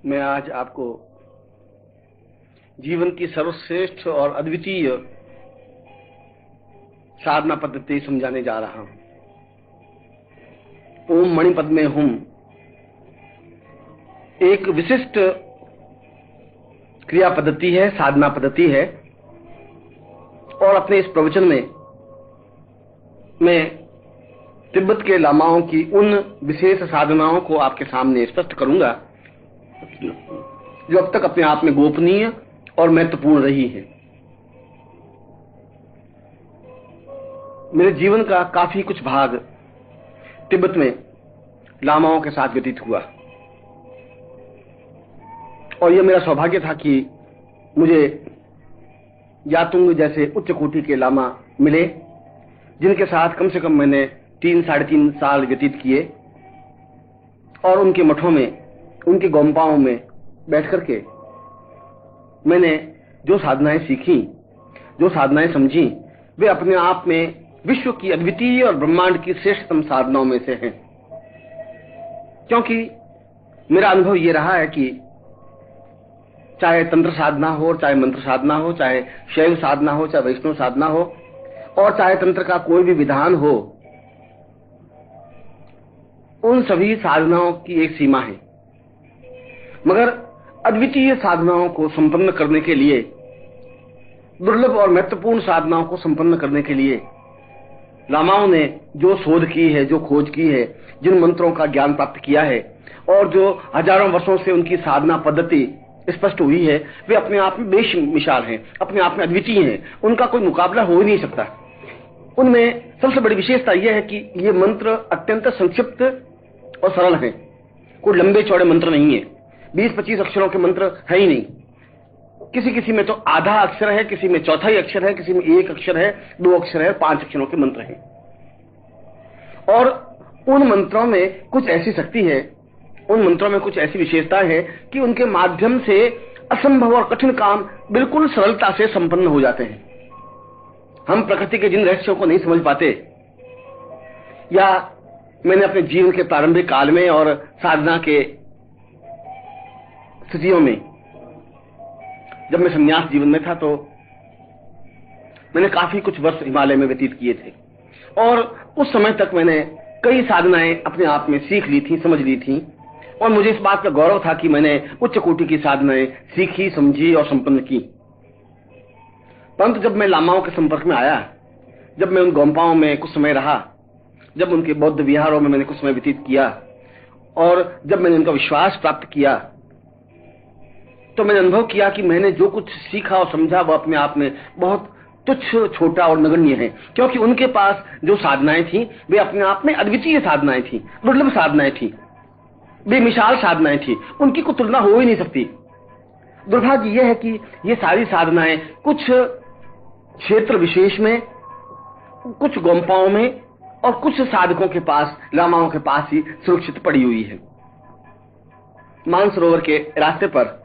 मैं आज आपको जीवन की सर्वश्रेष्ठ और अद्वितीय साधना पद्धति समझाने जा रहा हूं। ओम मणिपद में हुम एक विशिष्ट क्रिया पद्धति है, साधना पद्धति है। और अपने इस प्रवचन में मैं तिब्बत के लामाओं की उन विशेष साधनाओं को आपके सामने स्पष्ट करूंगा जो अब तक अपने आप में गोपनीय और महत्वपूर्ण रही है। मेरे जीवन का काफी कुछ भाग तिब्बत में लामाओं के साथ व्यतीत हुआ और यह मेरा सौभाग्य था कि मुझे यातुंग जैसे उच्च कोटि के लामा मिले, जिनके साथ कम से कम मैंने 3-3.5 साल व्यतीत किए और उनके मठों में, उनके गोम्पाओं में बैठ करके मैंने जो साधनाएं सीखी, जो साधनाएं समझी, वे अपने आप में विश्व की अद्वितीय और ब्रह्मांड की श्रेष्ठतम साधनाओं में से हैं। क्योंकि मेरा अनुभव यह रहा है कि चाहे तंत्र साधना हो, चाहे मंत्र साधना हो, चाहे शैव साधना हो, चाहे वैष्णव साधना हो, और चाहे तंत्र का कोई भी विधान हो, उन सभी साधनाओं की एक सीमा है। मगर अद्वितीय साधनाओं को संपन्न करने के लिए, दुर्लभ और महत्वपूर्ण साधनाओं को संपन्न करने के लिए लामाओं ने जो शोध की है, जो खोज की है, जिन मंत्रों का ज्ञान प्राप्त किया है और जो हजारों वर्षों से उनकी साधना पद्धति स्पष्ट हुई है, वे अपने आप में बेमिसाल हैं, अपने आप में अद्वितीय हैं। उनका कोई मुकाबला हो ही नहीं सकता। उनमें सबसे बड़ी विशेषता यह है कि ये मंत्र अत्यंत संक्षिप्त और सरल हैं। कोई लंबे चौड़े मंत्र नहीं है, 20-25 अक्षरों के मंत्र है ही नहीं। किसी किसी में तो आधा अक्षर है, किसी में चौथाई अक्षर है, किसी में 1 अक्षर है, 2 अक्षर है, 5 अक्षरों के मंत्र हैं। और उन मंत्रों में कुछ ऐसी शक्ति है, उन मंत्रों में कुछ ऐसी विशेषता है कि उनके माध्यम से असंभव और कठिन काम बिल्कुल सरलता से संपन्न हो जाते हैं। हम प्रकृति के जिन रहस्यों को नहीं समझ पाते, या मैंने अपने जीवन के प्रारंभिक काल में और साधना के स्थितियों में, जब मैं संन्यास जीवन में था, तो मैंने काफी कुछ वर्ष हिमालय में व्यतीत किए थे और उस समय तक मैंने कई साधनाएं अपने आप में सीख ली थी, समझ ली थी, और मुझे इस बात का गौरव था कि मैंने उच्च कोटि की साधनाएं सीखी, समझी और संपन्न की। परंतु जब मैं लामाओं के संपर्क में आया, जब मैं उन गोम्पाओं में कुछ समय रहा, जब उनके बौद्ध विहारों में मैंने कुछ समय व्यतीत किया और जब मैंने उनका विश्वास प्राप्त किया, तो मैंने अनुभव किया कि मैंने जो कुछ सीखा और समझा वह अपने आप में बहुत तुच्छ, छोटा और नगण्य है। क्योंकि उनके पास जो साधनाएं थी वे अपने आप में अद्वितीय साधनाएं थी, दुर्लभ साधनाएं थी, बेमिसाल साधनाएं थी, उनकी कोई तुलना हो ही नहीं सकती। दुर्भाग्य यह है कि ये सारी साधनाएं कुछ क्षेत्र विशेष में, कुछ गोम्पाओं में और कुछ साधकों के पास, लामाओं के पास ही सुरक्षित पड़ी हुई है। मानसरोवर के रास्ते पर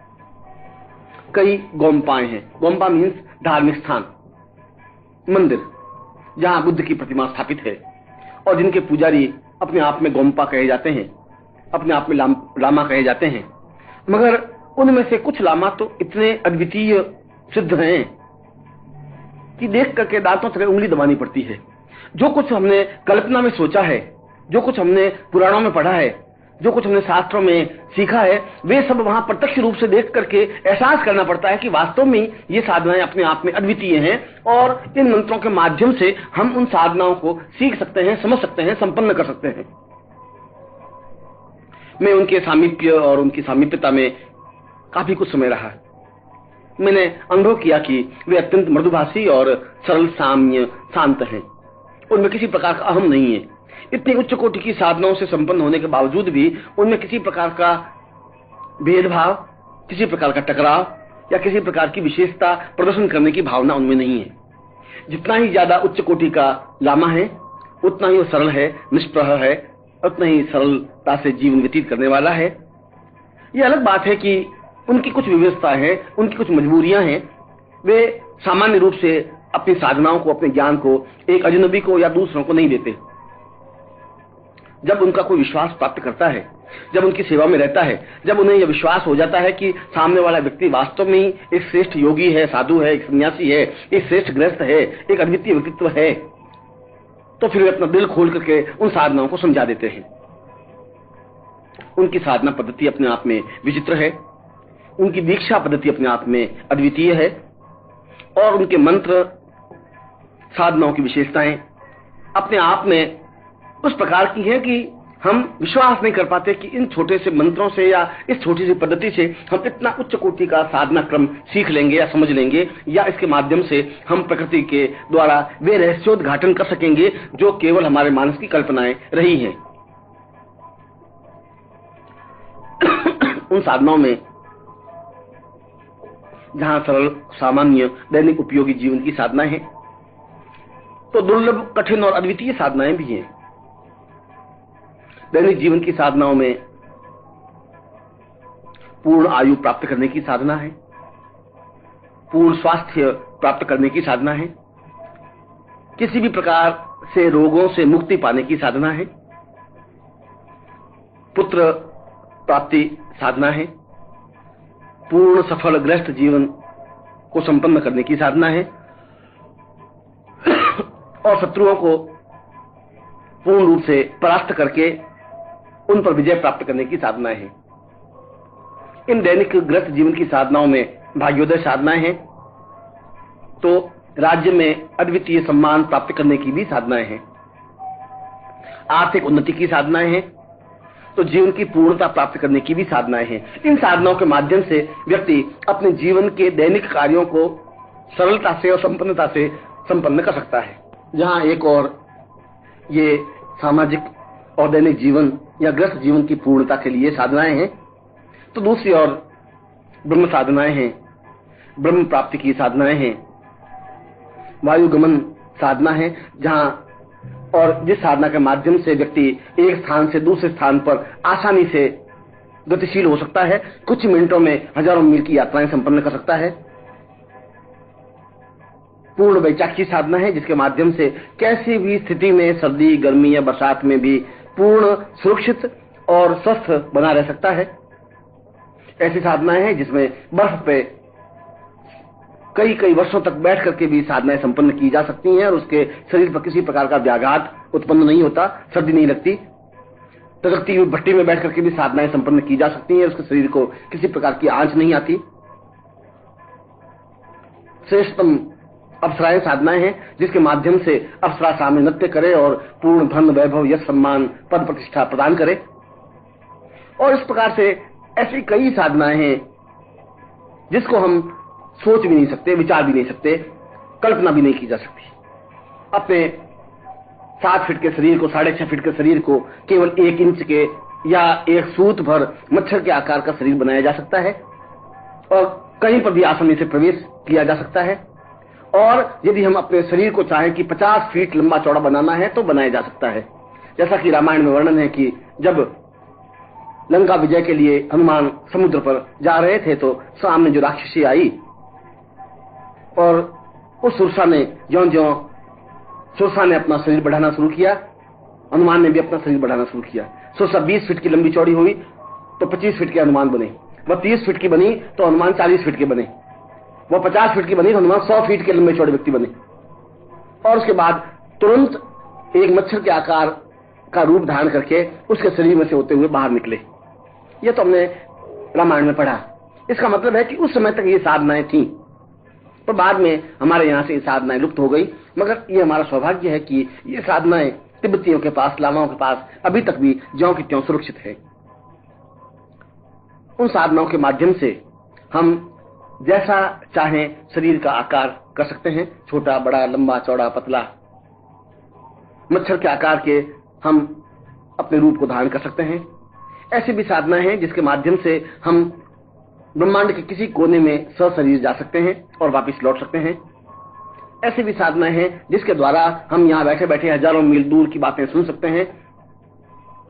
कई गोम्पाएं हैं। गोम्पा मीन्स धार्मिक स्थान, मंदिर, जहां बुद्ध की प्रतिमा स्थापित है और जिनके पुजारी अपने आप में गोम्पा कहे जाते हैं, अपने आप में लामा कहे जाते हैं। मगर उनमें से कुछ लामा तो इतने अद्वितीय सिद्ध हैं कि देख करके दांतों से उंगली दबानी पड़ती है। जो कुछ हमने कल्पना में सोचा है, जो कुछ हमने पुराणों में पढ़ा है, जो कुछ हमने शास्त्रों में सीखा है, वे सब वहां प्रत्यक्ष रूप से देख करके एहसास करना पड़ता है कि वास्तव में ये साधनाएं अपने आप में अद्वितीय हैं और इन मंत्रों के माध्यम से हम उन साधनाओं को सीख सकते हैं, समझ सकते हैं, संपन्न कर सकते हैं। मैं उनके सामीप्य और उनकी सामीप्यता में काफी कुछ समय रहा। मैंने अनुभव किया कि वे अत्यंत मृदुभाषी और सरल, साम्य, शांत हैं। उनमें किसी प्रकार का अहम नहीं है। इतनी उच्च कोटि की साधनाओं से संपन्न होने के बावजूद भी उनमें किसी प्रकार का भेदभाव, किसी प्रकार का टकराव या किसी प्रकार की विशेषता प्रदर्शन करने की भावना उनमें नहीं है। जितना ही ज्यादा उच्च कोटि का लामा है, उतना ही वो सरल है, निष्प्रह है, उतना ही सरलता से जीवन व्यतीत करने वाला है। यह अलग बात है कि उनकी कुछ विविधता है, उनकी कुछ मजबूरियां हैं। वे सामान्य रूप से अपनी साधनाओं को, अपने ज्ञान को एक अजनबी को या दूसरों को नहीं देते। जब उनका कोई विश्वास प्राप्त करता है जब उनकी सेवा में रहता है, जब उन्हें यह विश्वास हो जाता है कि सामने वाला व्यक्ति वास्तव में ही एक श्रेष्ठ योगी है, साधु है, एक सन्यासी है, एक श्रेष्ठ गृहस्थ है, एक अद्वितीय व्यक्तित्व है, तो फिर वे अपना दिल खोल करके उन साधनाओं को समझा देते हैं। उनकी साधना पद्धति अपने आप में विचित्र है, उनकी दीक्षा पद्धति अपने आप में अद्वितीय है, और उनके मंत्र साधनाओं की विशेषताएं अपने आप में उस प्रकार की हैं कि हम विश्वास नहीं कर पाते कि इन छोटे से मंत्रों से या इस छोटी सी पद्धति से हम इतना उच्च कोटि का साधना क्रम सीख लेंगे या समझ लेंगे, या इसके माध्यम से हम प्रकृति के द्वारा वे रहस्योद्घाटन कर सकेंगे जो केवल हमारे मानस की कल्पनाएं रही हैं। उन साधनाओं में जहां सरल, सामान्य, दैनिक उपयोगी जीवन की साधनाएं हैं, तो दुर्लभ, कठिन और अद्वितीय साधनाएं भी हैं। दैनिक जीवन की साधनाओं में पूर्ण आयु प्राप्त करने की साधना है, पूर्ण स्वास्थ्य प्राप्त करने की साधना है, किसी भी प्रकार से रोगों से मुक्ति पाने की साधना है, पुत्र प्राप्ति साधना है, पूर्ण सफल गृहस्थ जीवन को संपन्न करने की साधना है, और शत्रुओं को पूर्ण रूप से परास्त करके उन पर विजय प्राप्त करने की साधनाएं हैं। इन दैनिक गृहस्थ जीवन की साधनाओं में भाग्योदय साधनाएं हैं, तो राज्य में अद्वितीय सम्मान प्राप्त करने की भी साधनाएं हैं। आर्थिक उन्नति की साधनाएं हैं, तो जीवन की पूर्णता प्राप्त करने की भी साधनाएं हैं। इन साधनाओं के माध्यम से व्यक्ति अपने जीवन के दैनिक कार्यों को सरलता से और संपन्नता से संपन्न कर सकता है। जहां एक और ये सामाजिक और दैनिक जीवन या गृहस्थ जीवन की पूर्णता के लिए साधनाएं हैं, तो दूसरी ओर ब्रह्म साधनाएं हैं, ब्रह्म प्राप्ति की साधनाएं हैं, वायुगमन साधना है, जहां और जिस साधना के माध्यम से व्यक्ति एक स्थान से दूसरे स्थान पर आसानी से गतिशील हो सकता है, कुछ मिनटों में हजारों मील की यात्राएं संपन्न कर सकता है। पूर्ण वैचारिक साधना है, जिसके माध्यम से कैसी भी स्थिति में, सर्दी, गर्मी या बरसात में भी पूर्ण सुरक्षित और स्वस्थ बना रह सकता है। ऐसी साधनाएं हैं जिसमें बर्फ पे कई कई वर्षों तक बैठ करके भी साधनाएं संपन्न की जा सकती हैं और उसके शरीर पर किसी प्रकार का व्याघात उत्पन्न नहीं होता, सर्दी नहीं लगती। तगड़ती हुई भट्टी में बैठ करके भी साधनाएं संपन्न की जा सकती हैं, उसके शरीर को किसी प्रकार की आंच नहीं आती। श्रेष्ठतम अप्सराएं साधनाएं हैं, जिसके माध्यम से अप्सरा सामने नृत्य करे और पूर्ण धन, वैभव, यश, सम्मान, पद प्रतिष्ठा प्रदान करे। और इस प्रकार से ऐसी कई साधनाएं हैं जिसको हम सोच भी नहीं सकते, विचार भी नहीं सकते, कल्पना भी नहीं की जा सकती। अपने 7 फीट के शरीर को, 6.5 फीट के शरीर को केवल 1 इंच के या 1 सूत भर मच्छर के आकार का शरीर बनाया जा सकता है, और कहीं पर भी आसानी से प्रवेश किया जा सकता है। और यदि हम अपने शरीर को चाहें कि 50 फीट लंबा चौड़ा बनाना है तो बनाया जा सकता है। जैसा कि रामायण में वर्णन है कि जब लंका विजय के लिए हनुमान समुद्र पर जा रहे थे तो सामने जो राक्षसी आई और उस सुरसा ने ज्यों-ज्यों सुरसा ने अपना शरीर बढ़ाना शुरू किया, हनुमान ने भी अपना शरीर बढ़ाना शुरू किया। सुरसा 20 फीट की लंबी चौड़ी हुई तो 25 फीट के हनुमान बने, वह 30 फीट की बनी तो हनुमान 40 फीट के बने, वह 50 फीट की बनी तो हनुमान 100 फीट के लंबे चौड़े व्यक्ति बने। और उसके बाद तुरंत एक मच्छर के आकार का रूप धारण करके उसके शरीर में से होते हुए बाहर निकले। यह तो हमने रामायण में पढ़ा। इसका मतलब है कि उस समय तक ये साधनाएं थीं, पर बाद में हमारे यहाँ से ये साधनाएं लुप्त हो गई। मगर ये हमारा सौभाग्य है कि ये साधनाएं तिब्बतियों के पास, लामाओं के पास अभी तक भी ज्यों की त्यों सुरक्षित है। उन साधनाओं के माध्यम से हम जैसा चाहें शरीर का आकार कर सकते हैं, छोटा, बड़ा, लंबा, चौड़ा, पतला, मच्छर के आकार के हम अपने रूप को धारण कर सकते हैं। ऐसी भी साधना है जिसके माध्यम से हम ब्रह्मांड के किसी कोने में सशरीर जा सकते हैं और वापस लौट सकते हैं। ऐसी भी साधना है जिसके द्वारा हम यहाँ बैठे बैठे हजारों मील दूर की बातें सुन सकते हैं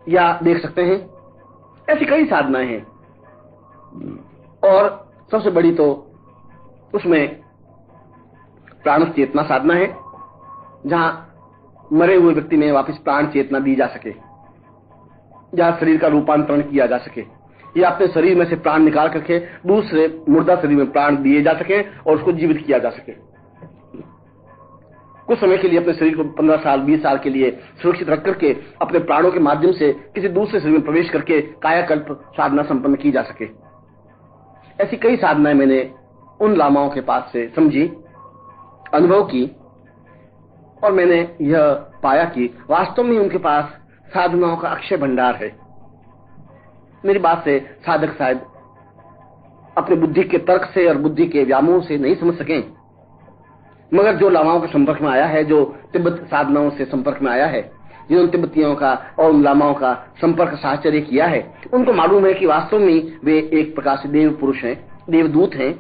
या देख सकते हैं। ऐसी कई साधनाएं हैं, और सबसे बड़ी तो उसमें प्राण चेतना साधना है, जहां मरे हुए व्यक्ति में वापस प्राण चेतना दी जा सके। जहां शरीर का रूपांतरण किया जा सके, या अपने शरीर में से प्राण निकाल करके दूसरे मुर्दा शरीर में प्राण दिए जा सके और उसको जीवित किया जा सके। कुछ समय के लिए अपने शरीर को 15 साल 20 साल के लिए सुरक्षित रख करके अपने प्राणों के माध्यम से किसी दूसरे शरीर में प्रवेश करके कायाकल्प साधना संपन्न की जा सके। ऐसी कई साधनाएं मैंने उन लामाओं के पास से समझी, अनुभव की, और मैंने यह पाया कि वास्तव में उनके पास साधनाओं का अक्षय भंडार है। मेरी बात से साधक शायद अपने बुद्धि के तर्क से और बुद्धि के व्यामोह से नहीं समझ सकें, मगर जो लामाओं के संपर्क में आया है, जो तिब्बत साधनाओं से संपर्क में आया है, जिन्होंने तिब्बतियों का और उन लामाओं का संपर्क साहचर्य किया है, उनको मालूम है कि वास्तव में वे एक प्रकार से देव पुरुष हैं, देवदूत हैं,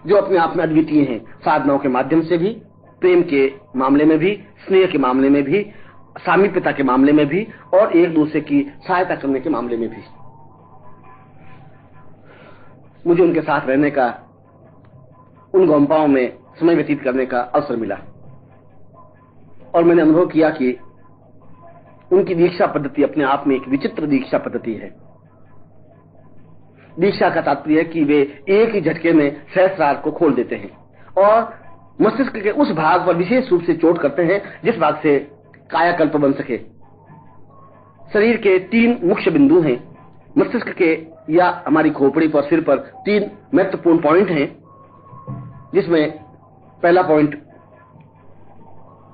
जो अपने आप में अद्वितीय हैं, साधनाओं के माध्यम से भी, प्रेम के मामले में भी, स्नेह के मामले में भी, सामीप्यता के मामले में भी, और एक दूसरे की सहायता करने के मामले में भी। मुझे उनके साथ रहने का, उन गोम्पाओं में समय व्यतीत करने का अवसर मिला, और मैंने अनुभव किया कि उनकी दीक्षा पद्धति अपने आप में एक विचित्र दीक्षा पद्धति है। दीक्षा का तात्पर्य है कि वे एक ही झटके में सहस्रार को खोल देते हैं और मस्तिष्क के उस भाग पर विशेष रूप से चोट करते हैं जिस भाग से कायाकल्प बन सके। शरीर के 3 मुख्य बिंदु हैं। मस्तिष्क के या हमारी खोपड़ी पर, सिर पर 3 महत्वपूर्ण पॉइंट हैं, जिसमें पहला पॉइंट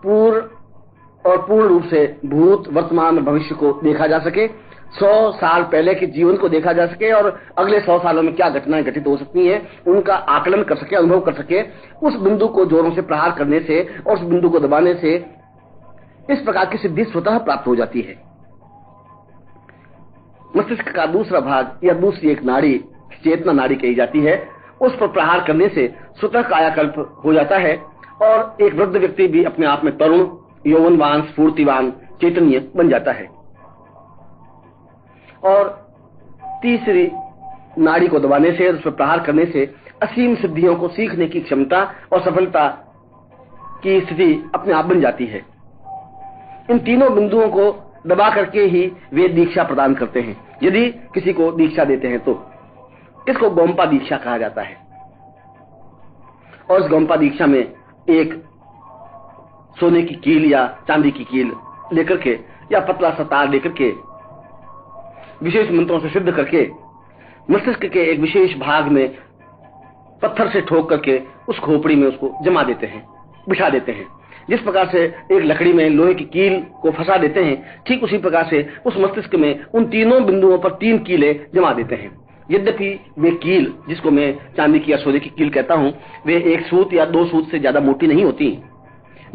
पूर्ण रूप से भूत, वर्तमान और भविष्य को देखा जा सके, 100 साल पहले के जीवन को देखा जा सके और अगले 100 सालों में क्या घटनाएं घटित हो सकती हैं उनका आकलन कर सके, अनुभव कर सके। उस बिंदु को जोरों से प्रहार करने से और उस बिंदु को दबाने से इस प्रकार की सिद्धि स्वतः प्राप्त हो जाती है। मस्तिष्क का दूसरा भाग या दूसरी एक नाड़ी, चेतना नाड़ी कही जाती है, उस पर प्रहार करने से स्वतः कायाकल्प हो जाता है और एक वृद्ध व्यक्ति भी अपने आप में तरुण, यौवनवान, स्फूर्तिवान, चैतन्य बन जाता है। और तीसरी नाड़ी को दबाने से, उस पर प्रहार करने से असीम सिद्धियों को सीखने की क्षमता और सफलता की स्थिति अपने आप बन जाती है। इन तीनों बिंदुओं को दबा करके ही वे दीक्षा प्रदान करते हैं, यदि किसी को दीक्षा देते हैं तो। इसको गोम्पा दीक्षा कहा जाता है। और इस गोम्पा दीक्षा में एक सोने की कील या चांदी की कील लेकर के या पतला सा तार लेकर के विशेष मंत्रों से सिद्ध करके मस्तिष्क के एक विशेष भाग में पत्थर से ठोक करके उस खोपड़ी में उसको जमा देते हैं, बिठा देते हैं। जिस प्रकार से एक लकड़ी में लोहे की कील को फंसा देते हैं, ठीक उसी प्रकार से उस मस्तिष्क में उन तीनों बिंदुओं पर 3 कीलें जमा देते हैं। यद्यपि वे कील, जिसको मैं चांदी की या सोने की कील कहता हूं, वे 1 सूत या 2 सूत से ज्यादा मोटी नहीं होती,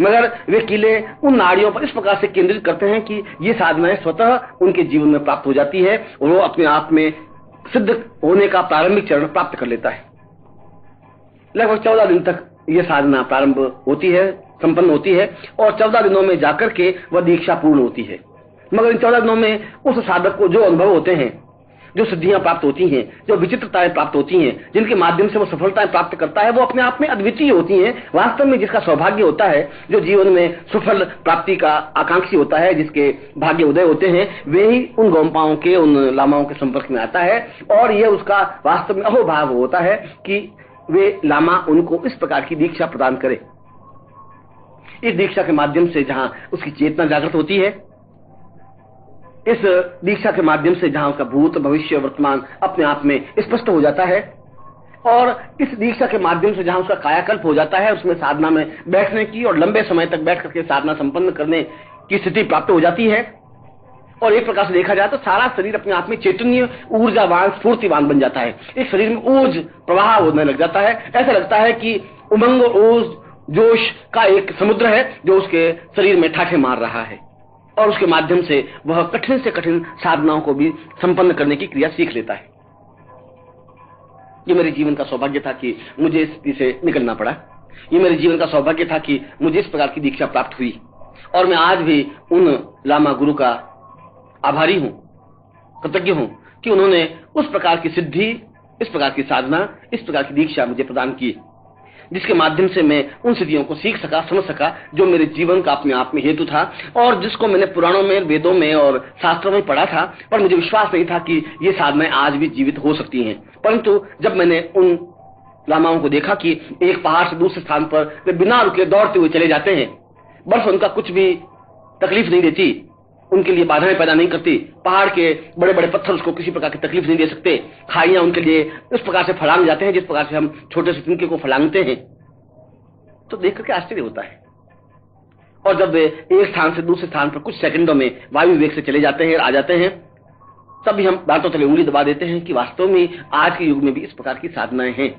मगर वे कीलें उन नाड़ियों पर इस प्रकार से केंद्रित करते हैं कि ये साधनाएं स्वतः उनके जीवन में प्राप्त हो जाती है और वो अपने आप में सिद्ध होने का प्रारंभिक चरण प्राप्त कर लेता है। लगभग 14 दिन तक यह साधना प्रारंभ होती है, संपन्न होती है, और 14 दिनों में जाकर के वह दीक्षा पूर्ण होती है। मगर इन 14 दिनों में उस साधक को जो अनुभव होते हैं, जो सिद्धियां प्राप्त होती हैं, जो विचित्रताएं प्राप्त होती हैं, जिनके माध्यम से वो सफलताएं प्राप्त करता है, वो अपने आप में अद्वितीय होती हैं। वास्तव में जिसका सौभाग्य होता है, जो जीवन में सफल प्राप्ति का आकांक्षी होता है, जिसके भाग्य उदय होते हैं, वे ही उन गोम्पाओं के, उन लामाओं के संपर्क में आता है। और यह उसका वास्तव में अहोभाव होता है कि वे लामा उनको इस प्रकार की दीक्षा प्रदान करे। इस दीक्षा के माध्यम से जहां उसकी चेतना जागृत होती है, इस दीक्षा के माध्यम से जहां उसका भूत, भविष्य, वर्तमान अपने आप में स्पष्ट हो जाता है, और इस दीक्षा के माध्यम से जहां उसका कायाकल्प हो जाता है, उसमें साधना में बैठने की और लंबे समय तक बैठ करके साधना संपन्न करने की स्थिति प्राप्त हो जाती है। और एक प्रकार से देखा जाए तो सारा शरीर अपने आप में चैतन्य, ऊर्जावान, स्फूर्तिवान बन जाता है। इस शरीर में ऊर्ज प्रवाह होने लग जाता है। ऐसा लगता है कि उमंग, ऊर्ज, जोश का एक समुद्र है जो उसके शरीर में ठाठे मार रहा है, और उसके माध्यम से वह कठिन से कठिन साधनाओं को भी संपन्न करने की क्रिया सीख लेता है। ये मेरे जीवन का सौभाग्य था कि मुझे इस स्थिति से निकलना पड़ा। ये मेरे जीवन का सौभाग्य था कि मुझे इस प्रकार की दीक्षा प्राप्त हुई, और मैं आज भी उन लामा गुरु का आभारी हूं, कृतज्ञ हूं कि उन्होंने उस प्रकार की सिद्धि, इस प्रकार की साधना, इस प्रकार की दीक्षा मुझे प्रदान की। जिसके माध्यम से मैं उन सिद्धियों को सीख सका, समझ सका, जो मेरे जीवन का अपने आप में हेतु था और जिसको मैंने पुराणों में, वेदों में और शास्त्रों में पढ़ा था, पर मुझे विश्वास नहीं था कि ये साधनाएं आज भी जीवित हो सकती हैं। परंतु जब मैंने उन लामाओं को देखा कि एक पहाड़ से दूसरे स्थान पर वे बिना रुके दौड़ते हुए चले जाते हैं, बर्फ उनका कुछ भी तकलीफ नहीं देती, उनके लिए बाधाएं पैदा नहीं करती, पहाड़ के बड़े बड़े पत्थर उसको किसी प्रकार की तकलीफ नहीं दे सकते, खाइयां उनके लिए उस प्रकार से फलांग जाते हैं जिस प्रकार से हम छोटे से तिनके को फलांगते हैं, तो देख करके आश्चर्य होता है। और जब वे एक स्थान से दूसरे स्थान पर कुछ सेकंडों में वायु वेग से चले जाते हैं, आ जाते हैं, तब भी हम दांतों तले उंगली दबा देते हैं कि वास्तव में आज के युग में भी इस प्रकार की साधनाएं हैं।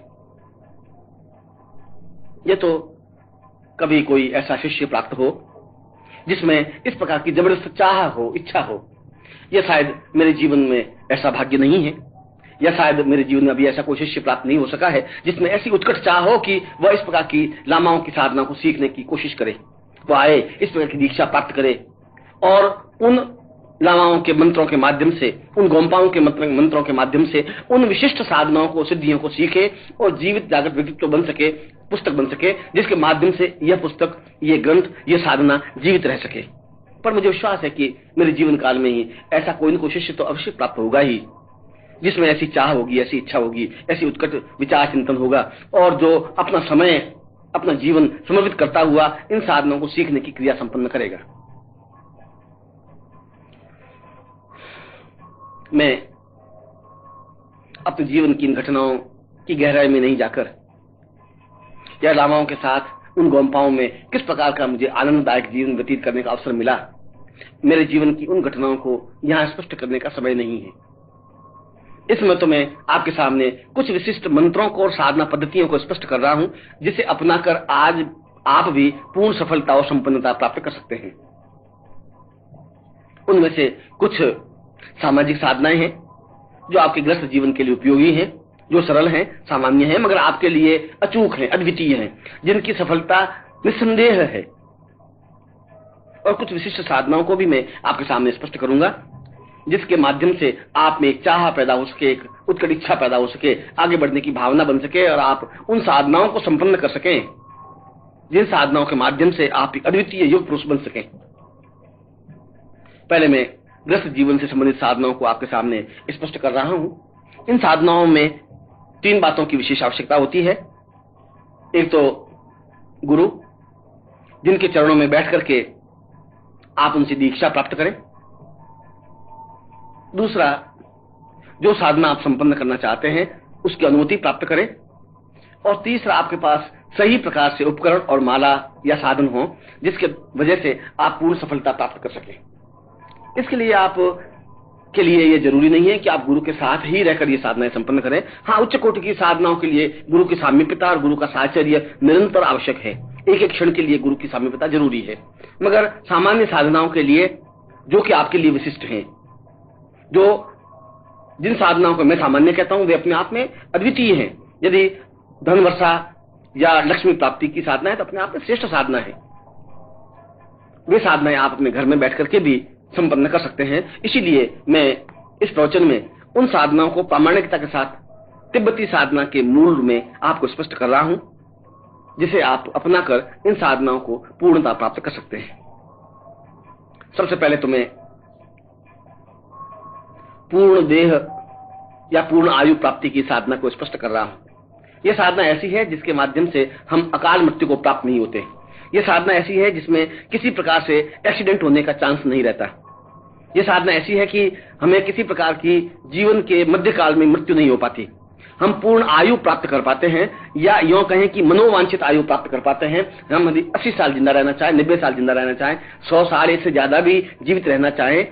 ये तो कभी कोई ऐसा शिष्य प्राप्त हो जिसमें इस प्रकार की जबरदस्त चाह हो, इच्छा हो। यह शायद मेरे जीवन में ऐसा भाग्य नहीं है, या शायद मेरे जीवन में अभी ऐसा कोई शिष्य प्राप्त नहीं हो सका है जिसमें ऐसी उत्कट चाह हो कि वह इस प्रकार की लामाओं की साधना को सीखने की कोशिश करे, वो आए, इस प्रकार की दीक्षा प्राप्त करे और उन लामाओं के मंत्रों के माध्यम से, उन गोम्पाओं के मंत्रों के माध्यम से उन विशिष्ट साधनाओं को, सिद्धियों को सीखे और जीवित जागृत व्यक्तित्व बन सके, पुस्तक बन सके, जिसके माध्यम से यह पुस्तक, ये ग्रंथ, ये साधना जीवित रह सके। पर मुझे विश्वास है कि मेरे जीवन काल में ही ऐसा कोई न कोई शिष्य तो अवश्य प्राप्त होगा ही, जिसमें ऐसी चाह होगी, ऐसी इच्छा होगी, ऐसी उत्कट विचार चिंतन होगा और जो अपना समय, अपना जीवन समर्पित करता हुआ इन साधनों को सीखने की क्रिया संपन्न करेगा। मैं अपने जीवन की इन घटनाओं की गहराई में नहीं जाकर या लामाओं के साथ उन गोम्पाओं में किस प्रकार का मुझे आनंददायक जीवन व्यतीत करने का अवसर मिला, मेरे जीवन की उन घटनाओं को यहां स्पष्ट करने का समय नहीं है। इसमें तो मैं आपके सामने कुछ विशिष्ट मंत्रों को और साधना पद्धतियों को स्पष्ट कर रहा हूं, जिसे अपनाकर आज आप भी पूर्ण सफलता और संपन्नता प्राप्त कर सकते हैं। उनमें से कुछ सामाजिक साधनाएं हैं जो आपके गृहस्थ जीवन के लिए उपयोगी हैं, जो सरल हैं, सामान्य हैं, मगर आपके लिए अचूक हैं, अद्वितीय हैं, जिनकी सफलता निस्संदेह है। और कुछ विशिष्ट साधनाओं को भी मैं आपके सामने स्पष्ट करूंगा, जिसके माध्यम से आप में एक चाह पैदा हो सके, एक उत्कट इच्छा पैदा हो सके, आगे बढ़ने की भावना बन सके और आप उन साधनाओं को संपन्न कर सकें जिन साधनाओं के माध्यम से आप एक अद्वितीय युग पुरुष बन सकें। पहले मैं गृहस्थ जीवन से संबंधित साधनाओं को आपके सामने स्पष्ट कर रहा हूं। इन साधनाओं में 3 बातों की विशेष आवश्यकता होती है। एक तो गुरु, जिनके चरणों में बैठ करके आप उनसे दीक्षा प्राप्त करें। दूसरा, जो साधना आप संपन्न करना चाहते हैं उसकी अनुमति प्राप्त करें। और तीसरा, आपके पास सही प्रकार से उपकरण और माला या साधन हो जिसके वजह से आप पूर्ण सफलता प्राप्त कर सकें। इसके लिए आप के लिए यह जरूरी नहीं है कि आप गुरु के साथ ही रहकर ये साधनाएं संपन्न करें। हाँ, उच्च कोटि की साधनाओं के लिए गुरु की सामीप्यता और गुरु का साहचर्य निरंतर आवश्यक है। एक एक क्षण के लिए गुरु की सामीप्यता जरूरी है। मगर सामान्य साधनाओं के लिए, जो कि आपके लिए विशिष्ट हैं, जो जिन साधनाओं को मैं सामान्य कहता हूं वे अपने आप में अद्वितीय हैं। यदि धन वर्षा या लक्ष्मी प्राप्ति की साधना है तो अपने आप में श्रेष्ठ साधना है। वे साधनाएं आप अपने घर में बैठ करके भी संपन्न कर सकते हैं। इसीलिए मैं इस प्रवचन में उन साधनाओं को प्रामाणिकता के साथ तिब्बती साधना के मूल में आपको स्पष्ट कर रहा हूं, जिसे आप अपनाकर इन साधनाओं को पूर्णता प्राप्त कर सकते हैं। सबसे पहले तो मैं पूर्ण देह या पूर्ण आयु प्राप्ति की साधना को स्पष्ट कर रहा हूं। यह साधना ऐसी है जिसके माध्यम से हम अकाल मृत्यु को प्राप्त नहीं होते। यह साधना ऐसी है जिसमें किसी प्रकार से एक्सीडेंट होने का चांस नहीं रहता। यह साधना ऐसी है कि हमें किसी प्रकार की जीवन के मध्यकाल में मृत्यु नहीं हो पाती। हम पूर्ण आयु प्राप्त कर पाते हैं, या यूं कहें कि मनोवांछित आयु प्राप्त कर पाते हैं। हम यदि 80 साल जिंदा रहना चाहें, 90 साल जिंदा रहना चाहें, 100 साल इससे ज्यादा भी जीवित रहना चाहें,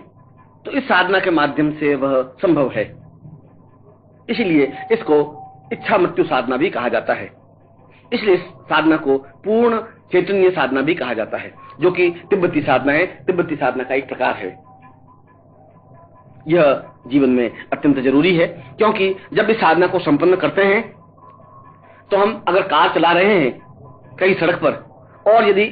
तो इस साधना के माध्यम से वह संभव है। इसलिए इसको इच्छा मृत्यु साधना भी कहा जाता है। इसलिए इस साधना को पूर्ण चैतन्य साधना भी कहा जाता है, जो कि तिब्बती साधना है, तिब्बती साधना का एक प्रकार है। यह जीवन में अत्यंत जरूरी है, क्योंकि जब इस साधना को संपन्न करते हैं तो हम अगर कार चला रहे हैं कहीं सड़क पर, और यदि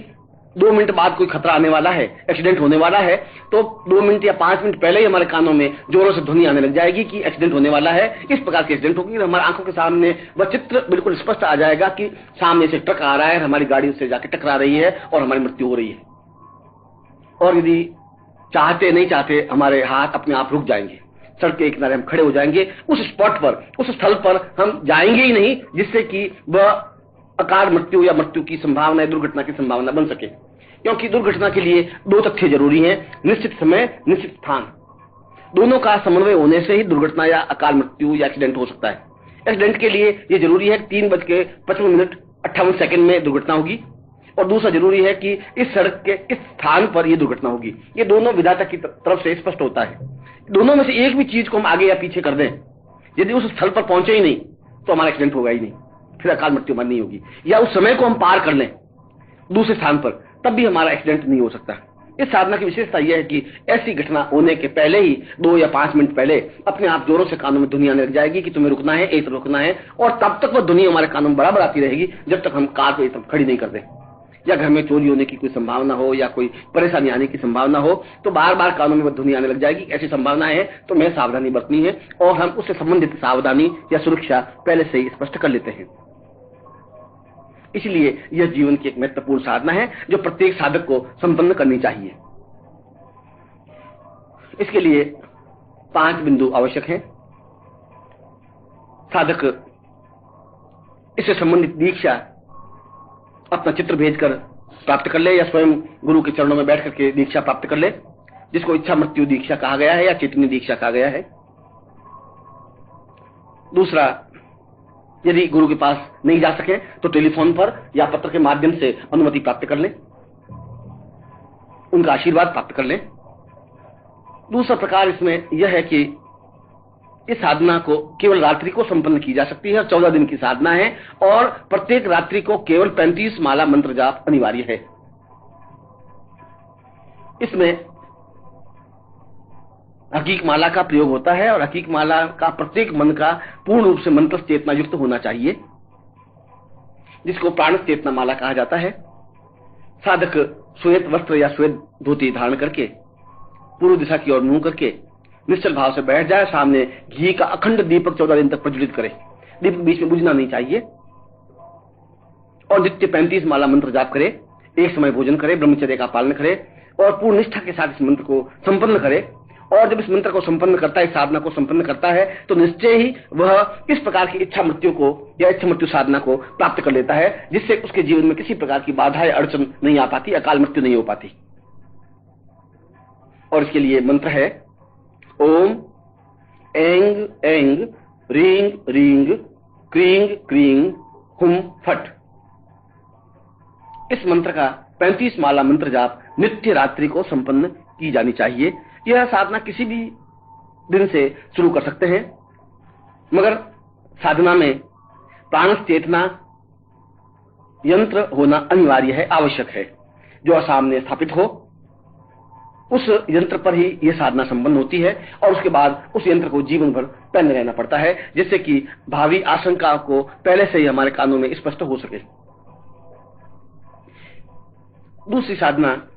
2 मिनट बाद कोई खतरा आने वाला है, एक्सीडेंट होने वाला है, तो 2 मिनट या 5 मिनट पहले ही हमारे कानों में जोरों से ध्वनि आने लग जाएगी कि एक्सीडेंट होने वाला है, इस प्रकार के एक्सीडेंट होगी। हमारी आंखों के सामने वह चित्र बिल्कुल स्पष्ट आ जाएगा कि सामने से ट्रक आ रहा है, हमारी गाड़ी उससे जाके टकरा रही है और हमारी मृत्यु हो रही है। और यदि चाहते नहीं चाहते हमारे हाथ अपने आप रुक जाएंगे, सड़क के किनारे हम खड़े हो जाएंगे, उस स्पॉट पर, उस स्थल पर हम जाएंगे ही नहीं जिससे कि वह अकाल मृत्यु या मृत्यु की संभावना, दुर्घटना की संभावना बन सके। क्योंकि दुर्घटना के लिए 2 तथ्य जरूरी हैं, निश्चित समय, निश्चित स्थान। दोनों का समन्वय होने से ही दुर्घटना या अकाल मृत्यु या एक्सीडेंट हो सकता है। एक्सीडेंट के लिए यह जरूरी है 3:55 में दुर्घटना होगी, और दूसरा जरूरी है कि इस सड़क के इस स्थान पर यह दुर्घटना होगी। ये दोनों विधाता की तरफ से स्पष्ट होता है। दोनों में से एक भी चीज को हम आगे या पीछे कर दें, यदि उस स्थल पर पहुंचे ही नहीं तो हमारा एक्सीडेंट होगा ही नहीं, फिर अकाल मृत्यु नहीं होगी। या उस समय को हम पार कर लें दूसरे स्थान पर, तब भी हमारा एक्सीडेंट नहीं हो सकता। इस साधना की विशेषता यह है कि ऐसी घटना होने के पहले ही 2 या 5 मिनट पहले अपने आप जोरों से कानों में ध्वनि आने लग जाएगी कि तुम्हें रुकना है, एक रुकना है, और तब तक वह ध्वनि हमारे कानों में बराबर आती रहेगी जब तक हम कार को एकदम खड़ी नहीं कर दें। या घर में चोरी होने की कोई संभावना हो या कोई परेशानी आने की संभावना हो तो बार बार कानों में ध्वनि आने लग जाएगी। ऐसी संभावना है तो मैं सावधानी बरतनी है, और हम उससे संबंधित सावधानी या सुरक्षा पहले से ही स्पष्ट कर लेते हैं। इसलिए यह जीवन की एक महत्वपूर्ण साधना है जो प्रत्येक साधक को संपन्न करनी चाहिए। इसके लिए 5 बिंदु आवश्यक हैं। साधक इससे संबंधित दीक्षा अपना चित्र भेजकर प्राप्त कर ले, या स्वयं गुरु के चरणों में बैठ करके दीक्षा प्राप्त कर ले, जिसको इच्छा मृत्यु दीक्षा कहा गया है या चेतनी दीक्षा कहा गया है। दूसरा, यदि गुरु के पास नहीं जा सके तो टेलीफोन पर या पत्र के माध्यम से अनुमति प्राप्त कर ले, उनका आशीर्वाद प्राप्त कर ले। दूसरा प्रकार इसमें यह है कि इस साधना को केवल रात्रि को संपन्न की जा सकती है, 14 दिन की साधना है, और प्रत्येक रात्रि को केवल 35 माला मंत्र जाप अनिवार्य है। इसमें हकीक माला का प्रयोग होता है, और हकीक माला का प्रत्येक मन का पूर्ण रूप से मंत्र चेतना युक्त होना चाहिए, जिसको प्राण चेतना माला कहा जाता है। साधक श्वेत वस्त्र या श्वेत धोती धारण करके पूर्व दिशा की ओर मुंह करके निश्चल भाव से बैठ जाए, सामने घी का अखंड दीपक 14 दिन तक प्रज्वलित करे, दीपक बीच में बुझना नहीं चाहिए, और नित्य 35 माला मंत्र जाप करे, एक समय भोजन करे, ब्रह्मचर्य का पालन करे, और पूर्ण निष्ठा के साथ इस मंत्र को संपन्न करे। और जब इस मंत्र को संपन्न करता है, इस साधना को संपन्न करता है, तो निश्चय ही वह इस प्रकार की इच्छा मृत्यु को या इच्छा मृत्यु साधना को प्राप्त कर लेता है, जिससे उसके जीवन में किसी प्रकार की बाधा या अड़चन नहीं आ पाती, अकाल मृत्यु नहीं हो पाती। और इसके लिए मंत्र है ओम एंग एंग रींग रींग क्रींग क्रींग हुम फट। इस मंत्र का 35 माला मंत्र जाप नित्य रात्रि को संपन्न की जानी चाहिए। यह साधना किसी भी दिन से शुरू कर सकते हैं, मगर साधना में प्राण चेतना यंत्र होना अनिवार्य है, आवश्यक है, जो सामने स्थापित हो। उस यंत्र पर ही यह साधना संपन्न होती है, और उसके बाद उस यंत्र को जीवन भर पहने रहना पड़ता है, जिससे कि भावी आशंका को पहले से ही हमारे कानों में स्पष्ट हो सके। दूसरी साधना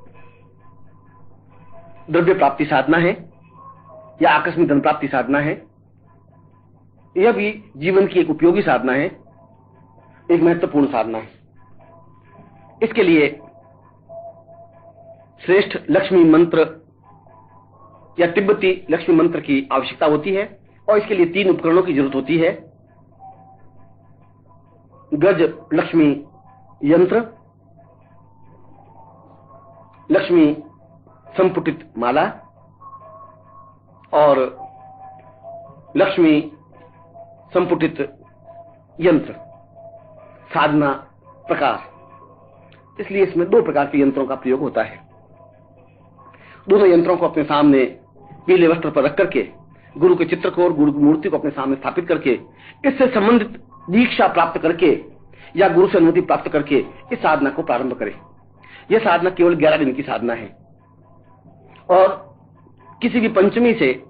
द्रव्य प्राप्ति साधना है या आकस्मिक धन प्राप्ति साधना है। यह भी जीवन की एक उपयोगी साधना है, एक महत्वपूर्ण साधना है। इसके लिए श्रेष्ठ लक्ष्मी मंत्र या तिब्बती लक्ष्मी मंत्र की आवश्यकता होती है, और इसके लिए 3 उपकरणों की जरूरत होती है। गज लक्ष्मी यंत्र, लक्ष्मी संपुटित माला, और लक्ष्मी संपुटित यंत्र साधना प्रकार। इसलिए इसमें 2 प्रकार के यंत्रों का प्रयोग होता है। दोनों यंत्रों को अपने सामने पीले वस्त्र पर रख करके, गुरु के चित्र को और गुरु की मूर्ति को अपने सामने स्थापित करके, इससे संबंधित दीक्षा प्राप्त करके या गुरु से अनुमति प्राप्त करके इस साधना को प्रारंभ करें। यह साधना केवल 11 दिन की साधना है, और किसी भी पंचमी से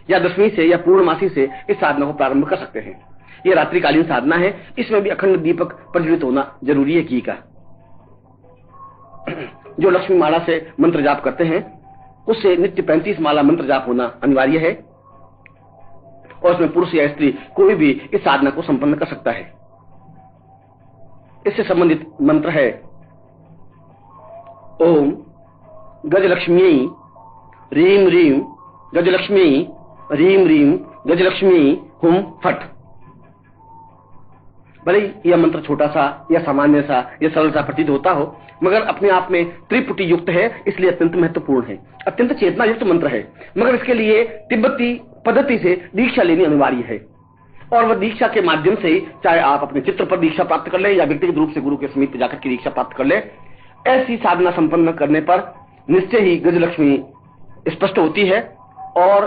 या दशमी से या पूर्णमासी से इस साधना को प्रारंभ कर सकते हैं। यह रात्रिकालीन साधना है, इसमें भी अखंड दीपक प्रज्वलित होना जरूरी है घी का। जो लक्ष्मी माला से मंत्र जाप करते हैं उससे नित्य 35 माला मंत्र जाप होना अनिवार्य है और उसमें पुरुष या स्त्री कोई भी इस साधना को संपन्न कर सकता है। इससे संबंधित मंत्र है ओम गजलक्ष्मी रीम रीम गजलक्ष्मी रीम रीम गजलक्ष्मी हुम फट। भले यह मंत्र छोटा सा या सामान्य सा या सरल सा प्रतीत होता हो, मगर अपने आप में त्रिपुटी युक्त है, इसलिए अत्यंत महत्वपूर्ण है, अत्यंत चेतना युक्त मंत्र है। मगर इसके लिए तिब्बती पद्धति से दीक्षा लेनी अनिवार्य है और वह दीक्षा के माध्यम से, चाहे आप अपने चित्र पर दीक्षा प्राप्त कर ले या व्यक्तिगत रूप से गुरु के समीप जाकर के दीक्षा प्राप्त कर ले, ऐसी साधना संपन्न करने पर निश्चय ही गजलक्ष्मी स्पष्ट होती है और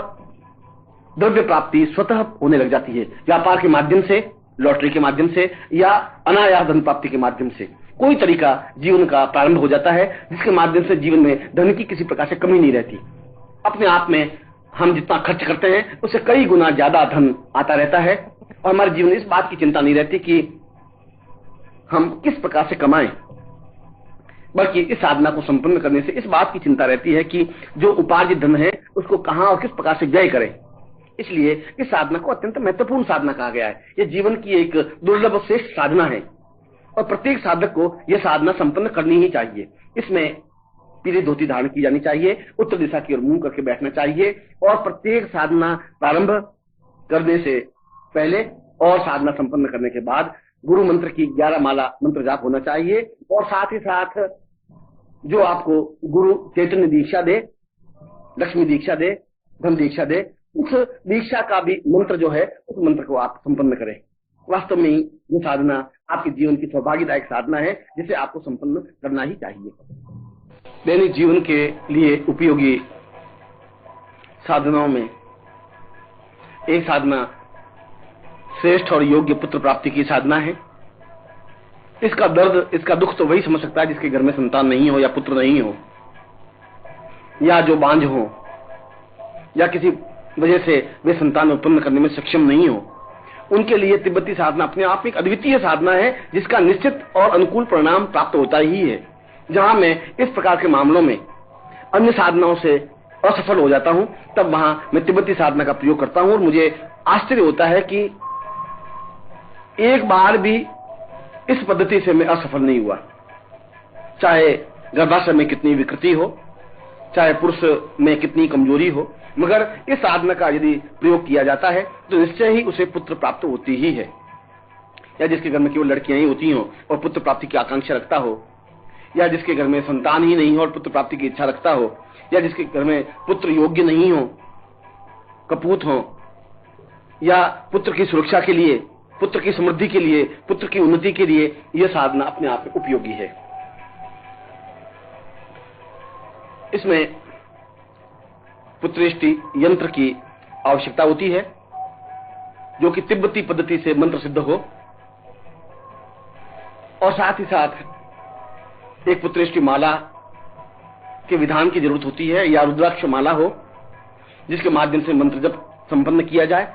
द्रव्य प्राप्ति स्वतः होने लग जाती है। व्यापार के माध्यम से, लॉटरी के माध्यम से या अनायास धन प्राप्ति के माध्यम से कोई तरीका जीवन का प्रारंभ हो जाता है जिसके माध्यम से जीवन में धन की किसी प्रकार से कमी नहीं रहती। अपने आप में हम जितना खर्च करते हैं उससे कई गुना ज्यादा धन आता रहता है और हमारे जीवन में इस बात की चिंता नहीं रहती कि हम किस प्रकार से कमाएं, बल्कि इस साधना को संपन्न करने से इस बात की चिंता रहती है कि जो उपार्जित धन है उसको कहां और किस प्रकार से व्यय करें। इसलिए इस साधना को अत्यंत महत्वपूर्ण साधना कहा गया है। यह जीवन की एक दुर्लभ और श्रेष्ठ साधना है और प्रत्येक साधक को यह साधना संपन्न करनी ही चाहिए। इसमें पीली धोती धारण की जानी चाहिए, उत्तर दिशा की ओर मुंह करके बैठना चाहिए और प्रत्येक साधना प्रारंभ करने से पहले और साधना संपन्न करने के बाद गुरु मंत्र की 11 माला मंत्र जाप होना चाहिए और साथ ही साथ जो आपको गुरु चैतन्य दीक्षा दे, लक्ष्मी दीक्षा दे, धन दीक्षा दे, उस दीक्षा का भी मंत्र जो है उस मंत्र को आप संपन्न करें। वास्तव में ये साधना आपके जीवन की सौभाग्यदायक साधना है जिसे आपको संपन्न करना ही चाहिए। दैनिक जीवन के लिए उपयोगी साधनाओं में एक साधना श्रेष्ठ और योग्य पुत्र प्राप्ति की साधना है। इसका दर्द, इसका दुख तो वही समझ सकता है जिसके घर में संतान नहीं हो या पुत्र नहीं हो या जो बांझ हो या किसी वजह से वे संतान उत्पन्न करने में सक्षम नहीं हो। उनके लिए तिब्बती साधना अपने आप में एक अद्वितीय साधना है जिसका निश्चित और अनुकूल परिणाम प्राप्त होता ही है। जहां मैं इस प्रकार के मामलों में अन्य साधनाओं से असफल हो जाता हूं, तब वहां मैं तिब्बती साधना का प्रयोग करता हूं और मुझे आश्चर्य होता है कि एक बार भी इस पद्धति से मैं असफल नहीं हुआ। चाहे गर्भाशय में कितनी विकृति हो, चाहे पुरुष में कितनी कमजोरी हो, मगर इस साधना का यदि प्रयोग किया जाता है तो निश्चय ही उसे पुत्र प्राप्त होती ही है। या जिसके घर में केवल लड़कियां ही होती हो और पुत्र प्राप्ति की आकांक्षा रखता हो, या जिसके घर में संतान ही नहीं हो और पुत्र प्राप्ति की इच्छा रखता हो, या जिसके घर में पुत्र योग्य नहीं हो, कपूत हो, या पुत्र की सुरक्षा के लिए, पुत्र की समृद्धि के लिए, पुत्र की उन्नति के लिए यह साधना अपने आप में उपयोगी है। इसमें पुत्रेष्टि यंत्र की आवश्यकता होती है जो कि तिब्बती पद्धति से मंत्र सिद्ध हो और साथ ही साथ एक पुत्रेष्टि माला के विधान की जरूरत होती है या रुद्राक्ष माला हो जिसके माध्यम से मंत्र जप संपन्न किया जाए।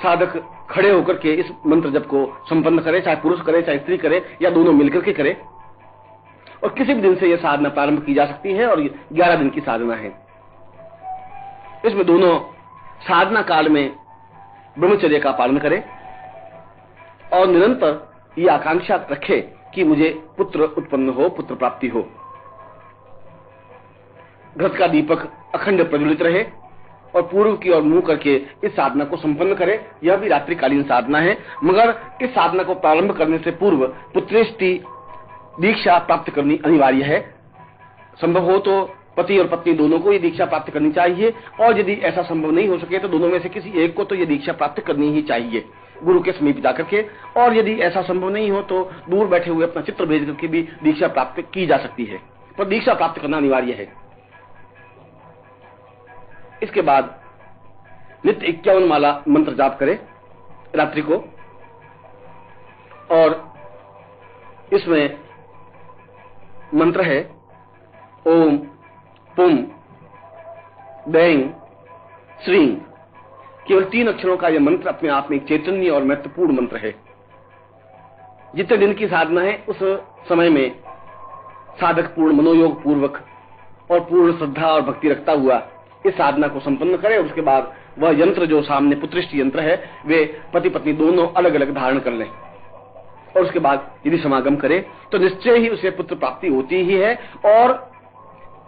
साधक खड़े होकर के इस मंत्र जप को संपन्न करे, चाहे पुरुष करे चाहे स्त्री करे या दोनों मिलकर के करे, और किसी भी दिन से यह साधना प्रारंभ की जा सकती है और 11 दिन की साधना है। इसमें दोनों साधना काल में ब्रह्मचर्य का पालन करें और निरंतर ये आकांक्षा रखे कि मुझे पुत्र उत्पन्न हो, पुत्र प्राप्ति हो। घृत का दीपक अखंड प्रज्वलित रहे और पूर्व की ओर मुंह करके इस साधना को संपन्न करे। यह भी रात्रिकालीन साधना है, मगर इस साधना को प्रारंभ करने से पूर्व पुत्रेष्टि दीक्षा प्राप्त करनी अनिवार्य है। संभव हो तो पति और पत्नी दोनों को ये दीक्षा प्राप्त करनी चाहिए और यदि ऐसा संभव नहीं हो सके तो दोनों में से किसी एक को तो ये दीक्षा प्राप्त करनी ही चाहिए गुरु के समीप जाकर के, और यदि ऐसा संभव नहीं हो तो दूर बैठे हुए अपना चित्र भेज करके भी दीक्षा प्राप्त की जा सकती है, पर दीक्षा प्राप्त करना अनिवार्य है। इसके बाद नित्य 51 माला मंत्र जाप करे रात्रि को, और इसमें मंत्र है ओम पुम बैंग श्रीं। केवल 3 अक्षरों का यह मंत्र अपने आप में एक चैतन्य और महत्वपूर्ण मंत्र है। जितने दिन की साधना है उस समय में साधक पूर्ण मनोयोग पूर्वक और पूर्ण श्रद्धा और भक्ति रखता हुआ इस साधना को संपन्न करे। उसके बाद वह यंत्र जो सामने पुत्रिष्ट यंत्र है वे पति पत्नी दोनों अलग अलग धारण कर लें और उसके बाद यदि समागम करे तो निश्चय ही उसे पुत्र प्राप्ति होती ही है। और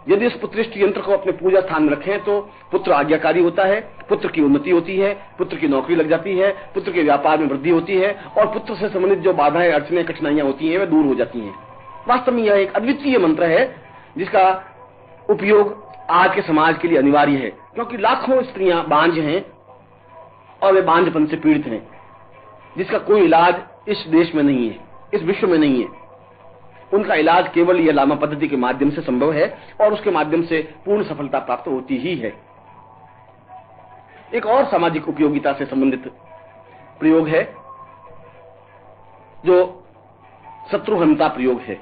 यदि उस पुत्रिष्ट यंत्र को अपने पूजा स्थान में रखें तो पुत्र आज्ञाकारी होता है, पुत्र की उन्नति होती है, पुत्र की नौकरी लग जाती है, पुत्र के व्यापार में वृद्धि होती है और पुत्र से संबंधित जो बाधाएं अड़चने कठिनाइयां होती हैं वे दूर हो जाती हैं। वास्तव में यह एक अद्वितीय मंत्र है जिसका उपयोग आज के समाज के लिए अनिवार्य है, क्योंकि लाखों स्त्रियां बांझ हैं और वे बांझपन से पीड़ित हैं जिसका कोई इलाज इस देश में नहीं है, इस विश्व में नहीं है। उनका इलाज केवल यह लामा पद्धति के माध्यम से संभव है और उसके माध्यम से पूर्ण सफलता प्राप्त होती ही है। एक और सामाजिक उपयोगिता से संबंधित प्रयोग है जो शत्रुहंता प्रयोग है,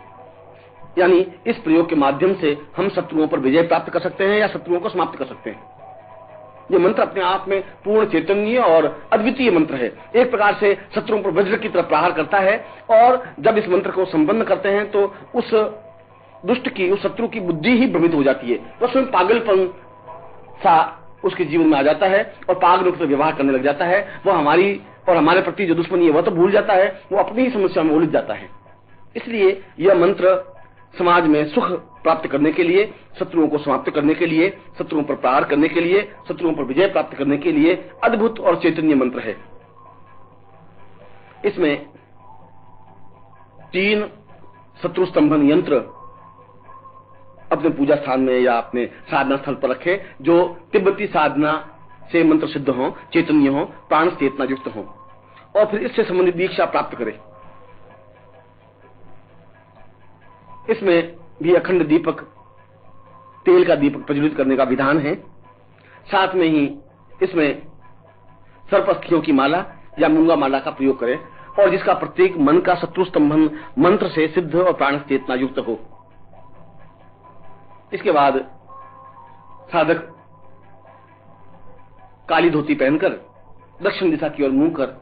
यानी इस प्रयोग के माध्यम से हम शत्रुओं पर विजय प्राप्त कर सकते हैं या शत्रुओं को समाप्त कर सकते हैं। यह मंत्र अपने आप में पूर्ण चैतन्य और अद्वितीय मंत्र है। एक प्रकार से शत्रुओं पर वज्र की तरह प्रहार करता है और जब इस मंत्र को संपन्न करते हैं तो उस दुष्ट की, उस शत्रु की बुद्धि ही भ्रमित हो जाती है। वह स्वयं पागलपन सा उसके जीवन में आ जाता है और पागल रूप से व्यवहार करने लग जाता है। वह हमारी और हमारे प्रति जो दुश्मनी है वह तो भूल जाता है, वो अपनी ही समस्या में उलझ जाता है। इसलिए यह मंत्र समाज में सुख प्राप्त करने के लिए, शत्रुओं को समाप्त करने के लिए, शत्रुओं पर प्रहार करने के लिए, शत्रुओं पर विजय प्राप्त करने के लिए अद्भुत और चैतन्य मंत्र है। इसमें 3 शत्रु स्तंभन यंत्र अपने पूजा स्थान में या अपने साधना स्थल पर रखे जो तिब्बती साधना से मंत्र सिद्ध हों, चैतन्य हों, प्राण चेतना युक्त हों और फिर इससे संबंधित दीक्षा प्राप्त करें। इसमें भी अखंड दीपक, तेल का दीपक प्रज्वलित करने का विधान है। साथ में ही इसमें सर्पस्थियों की माला या मूंगा माला का प्रयोग करें और जिसका प्रत्येक मन का शत्रु स्तंभन मंत्र से सिद्ध और प्राण चेतना युक्त हो। इसके बाद साधक काली धोती पहनकर दक्षिण दिशा की ओर मुंह कर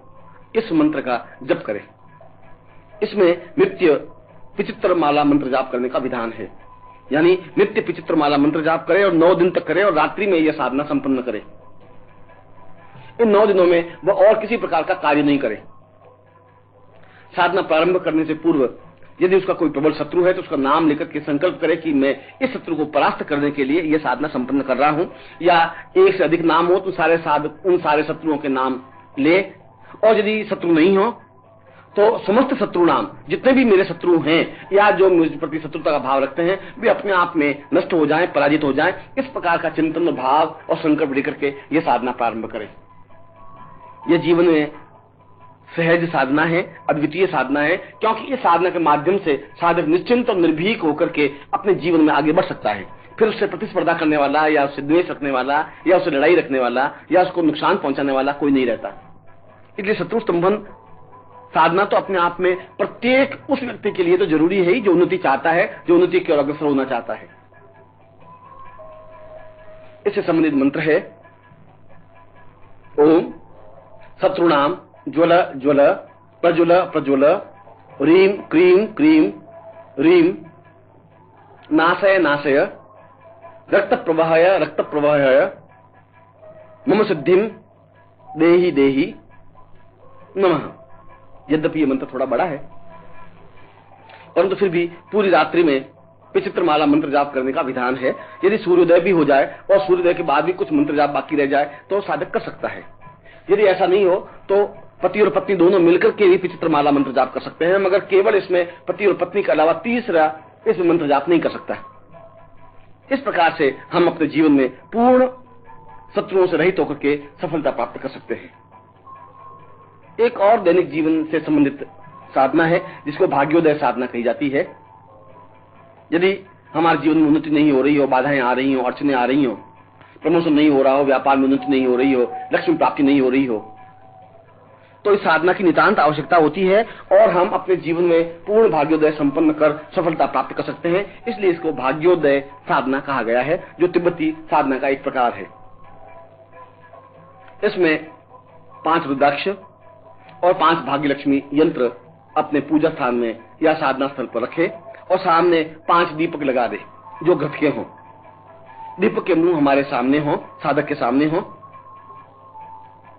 इस मंत्र का जप करे। इसमें नित्य पिचित्र माला मंत्र जाप करने का विधान है, यानी नित्य पिचित्र माला मंत्र जाप करे और 9 दिन तक करे और रात्रि में यह साधना संपन्न करे। इन 9 दिनों में वह और किसी प्रकार का कार्य नहीं करे। साधना प्रारंभ करने से पूर्व यदि उसका कोई प्रबल शत्रु है तो उसका नाम लेकर के संकल्प करे कि मैं इस शत्रु को परास्त करने के लिए यह साधना संपन्न कर रहा हूं, या एक से अधिक नाम हो तो उन सारे शत्रुओं के नाम ले, और यदि शत्रु नहीं हो तो समस्त शत्रु नाम, जितने भी मेरे शत्रु हैं या जो मुझ प्रति शत्रुता का भाव रखते हैं वे अपने आप में नष्ट हो जाएं, पराजित हो जाएं। इस प्रकार का चिंतन भाव और संकल्प लेकर के यह साधना प्रारंभ करें। यह जीवन में सहज साधना है, अद्वितीय साधना है, क्योंकि इस साधना के माध्यम से साधक निश्चिंत और निर्भीक होकर के अपने जीवन में आगे बढ़ सकता है। फिर उससे प्रतिस्पर्धा करने वाला या उससे द्वेष रखने वाला या उससे लड़ाई रखने वाला या उसको नुकसान पहुंचाने वाला कोई नहीं रहता। इसलिए शत्रु स्तंभन साधना तो अपने आप में प्रत्येक उस व्यक्ति के लिए तो जरूरी है ही जो उन्नति चाहता है, जो उन्नति की ओर अग्रसर होना चाहता है। इससे संबंधित मंत्र है ओम शत्रुनाम ज्वल ज्वल प्रज्वल प्रज्वल रीम क्रीम क्रीम रीम नाशय नाशय रक्त प्रवाहय रक्त प्रवाहय मम सिद्धिम देहि देहि नमः। यद्यपि यह मंत्र थोड़ा बड़ा है परंतु फिर भी पूरी रात्रि में विचित्र माला मंत्र जाप करने का विधान है। यदि सूर्योदय भी हो जाए और सूर्योदय के बाद भी कुछ मंत्र जाप बाकी रह जाए तो साधक कर सकता है। यदि ऐसा नहीं हो तो पति और पत्नी दोनों मिलकर के भी विचित्र माला मंत्र जाप कर सकते हैं, मगर केवल इसमें पति और पत्नी के अलावा तीसरा इस मंत्र जाप नहीं कर सकता। इस प्रकार से हम अपने जीवन में पूर्ण शत्रुओं से रहित होकर के सफलता प्राप्त कर सकते हैं। एक और दैनिक जीवन से संबंधित साधना है जिसको भाग्योदय साधना कही जाती है। यदि हमारे जीवन में उन्नति नहीं हो रही हो, बाधाएं आ रही हो, अड़चने आ रही हो, प्रमोशन नहीं हो रहा हो, व्यापार में उन्नति नहीं हो रही हो, लक्ष्मी प्राप्ति नहीं हो रही हो, तो इस साधना की नितांत आवश्यकता होती है और हम अपने जीवन में पूर्ण भाग्योदय संपन्न कर सफलता प्राप्त कर सकते हैं। इसलिए इसको भाग्योदय साधना कहा गया है, जो तिब्बती साधना का एक प्रकार है। इसमें 5 रुद्राक्ष और 5 भाग्यलक्ष्मी यंत्र अपने पूजा स्थान में या साधना स्थल पर रखें और सामने 5 दीपक लगा दे जो घट के हों। दीपक के मुंह हमारे सामने हो, साधक के सामने हो,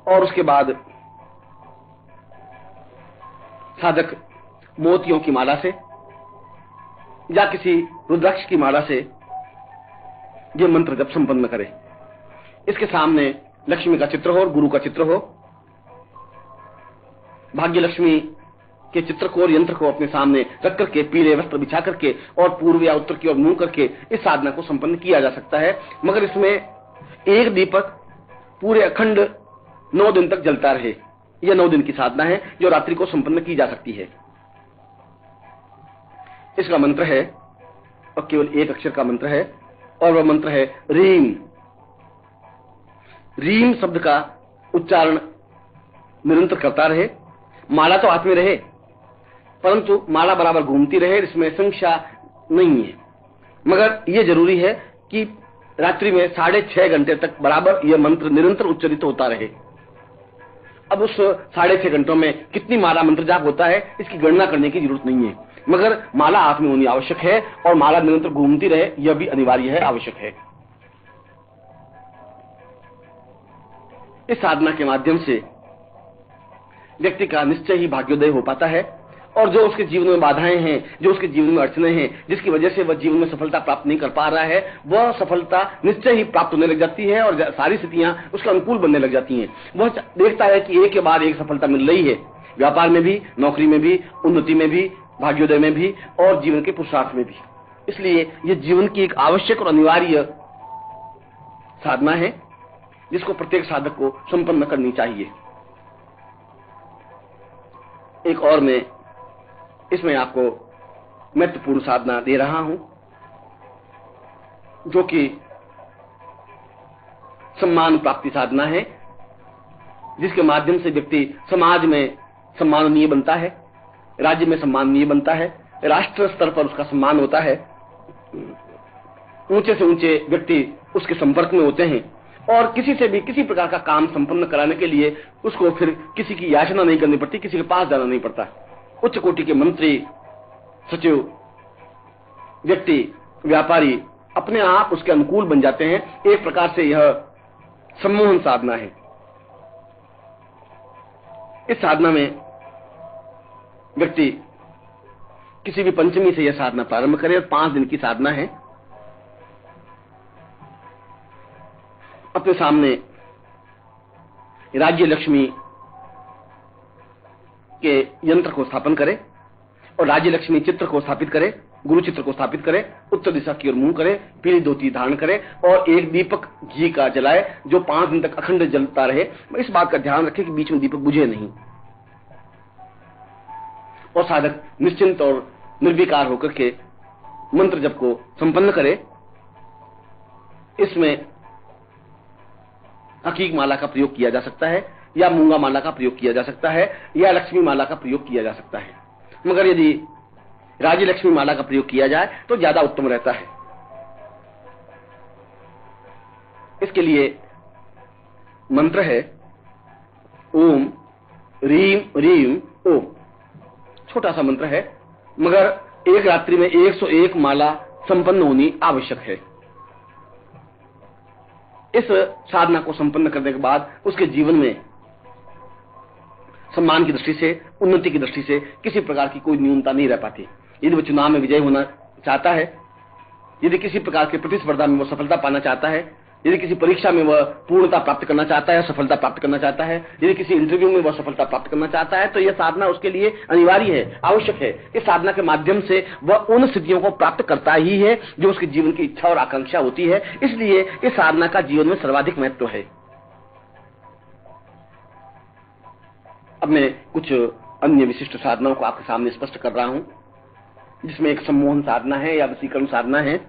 और उसके बाद साधक मोतियों की माला से या किसी रुद्राक्ष की माला से यह मंत्र जब संपन्न करे। इसके सामने लक्ष्मी का चित्र हो और गुरु का चित्र हो। भाग्य लक्ष्मी के चित्र को और यंत्र को अपने सामने रख करके पीले वस्त्र बिछा करके और पूर्व या उत्तर की ओर मुंह करके इस साधना को संपन्न किया जा सकता है। मगर इसमें एक दीपक पूरे अखंड 9 दिन तक जलता रहे। यह 9 दिन की साधना है जो रात्रि को संपन्न की जा सकती है। इसका मंत्र है, और केवल एक अक्षर का मंत्र है, और वह मंत्र है रीम। रीम शब्द का उच्चारण निरंतर करता रहे। माला तो हाथ में रहे, परंतु माला बराबर घूमती रहे, इसमें संख्या नहीं है। मगर यह जरूरी है कि रात्रि में 6.5 घंटे तक बराबर यह मंत्र निरंतर उच्चारित होता रहे। अब उस 6.5 घंटों में कितनी माला मंत्र जाप होता है इसकी गणना करने की जरूरत नहीं है, मगर माला हाथ में होनी आवश्यक है और माला निरंतर घूमती रहे, यह भी अनिवार्य है, आवश्यक है। इस साधना के माध्यम से व्यक्ति का निश्चय ही भाग्योदय हो पाता है, और जो उसके जीवन में बाधाएं हैं, जो उसके जीवन में अड़चने हैं, जिसकी वजह से वह जीवन में सफलता प्राप्त नहीं कर पा रहा है, वह सफलता निश्चय ही प्राप्त होने लग जाती है और सारी स्थितियां उसके अनुकूल बनने लग जाती हैं। वह देखता है कि एक के बाद एक सफलता मिल रही है, व्यापार में भी, नौकरी में भी, उन्नति में भी, भाग्योदय में भी और जीवन के पुरुषार्थ में भी। इसलिए यह जीवन की एक आवश्यक और अनिवार्य साधना है जिसको प्रत्येक साधक को संपन्न करनी चाहिए। एक और मैं इसमें आपको महत्वपूर्ण साधना दे रहा हूं जो कि सम्मान प्राप्ति साधना है, जिसके माध्यम से व्यक्ति समाज में सम्माननीय बनता है, राज्य में सम्माननीय बनता है, राष्ट्र स्तर पर उसका सम्मान होता है, ऊंचे से ऊंचे व्यक्ति उसके संपर्क में होते हैं और किसी से भी किसी प्रकार का काम संपन्न कराने के लिए उसको फिर किसी की याचना नहीं करनी पड़ती, किसी के पास जाना नहीं पड़ता। उच्च कोटि के मंत्री, सचिव, व्यक्ति, व्यापारी अपने आप उसके अनुकूल बन जाते हैं। एक प्रकार से यह सम्मोहन साधना है। इस साधना में व्यक्ति किसी भी पंचमी से यह साधना प्रारंभ करे और 5 दिन की साधना है। अपने सामने राज्य लक्ष्मी के यंत्र को स्थापन करे और राज्य लक्ष्मी चित्र को स्थापित करे, गुरु चित्र को स्थापित करे, उत्तर दिशा की ओर मुंह करे, पीली धोती धारण करे और एक दीपक घी का जलाए जो 5 दिन तक अखंड जलता रहे। इस बात का ध्यान रखें कि बीच में दीपक बुझे नहीं, और साधक निश्चिंत और निर्विकार होकर के मंत्र जप को संपन्न करे। इसमें हकीक माला का प्रयोग किया जा सकता है या मूंगा माला का प्रयोग किया जा सकता है या लक्ष्मी माला का प्रयोग किया जा सकता है, मगर यदि राज्य लक्ष्मी माला का प्रयोग किया जाए तो ज्यादा उत्तम रहता है। इसके लिए मंत्र है ओम रीम रीम ओम। छोटा सा मंत्र है, मगर एक रात्रि में 101 माला संपन्न होनी आवश्यक है। इस साधना को संपन्न करने के बाद उसके जीवन में सम्मान की दृष्टि से, उन्नति की दृष्टि से किसी प्रकार की कोई न्यूनता नहीं रह पाती। यदि वह चुनाव में विजय होना चाहता है, यदि किसी प्रकार की प्रतिस्पर्धा में वो सफलता पाना चाहता है, यदि किसी परीक्षा में वह पूर्णता प्राप्त करना चाहता है, सफलता प्राप्त करना चाहता है, यदि किसी इंटरव्यू में वह सफलता प्राप्त करना चाहता है, तो यह साधना उसके लिए अनिवार्य है, आवश्यक है। इस साधना के माध्यम से वह उन स्थितियों को प्राप्त करता ही है जो उसके जीवन की इच्छा और आकांक्षा होती है। इसलिए इस साधना का जीवन में सर्वाधिक महत्व है। अब मैं कुछ अन्य विशिष्ट साधनाओं को आपके सामने स्पष्ट कर रहा हूं, जिसमें एक सम्मोहन साधना है या वशीकरण साधना है।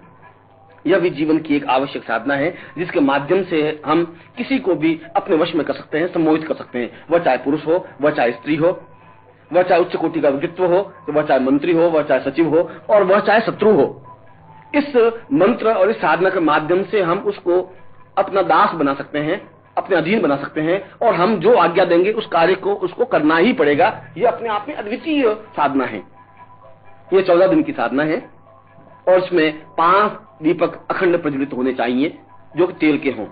यह भी जीवन की एक आवश्यक साधना है जिसके माध्यम से हम किसी को भी अपने वश में कर सकते हैं, सम्मोहित कर सकते हैं। वह चाहे पुरुष हो, वह चाहे स्त्री हो, वह चाहे उच्च कोटि का व्यक्तित्व हो, वह चाहे मंत्री हो, वह चाहे सचिव हो और वह चाहे शत्रु हो। इस मंत्र और इस साधना के माध्यम से हम उसको अपना दास बना सकते हैं, अपने अधीन बना सकते हैं, और हम जो आज्ञा देंगे उस कार्य को उसको करना ही पड़ेगा। यह अपने आप में अद्वितीय साधना है। ये 14 दिन की साधना है और इसमें 5 दीपक अखंड प्रज्वलित होने चाहिए जो कि तेल के हों।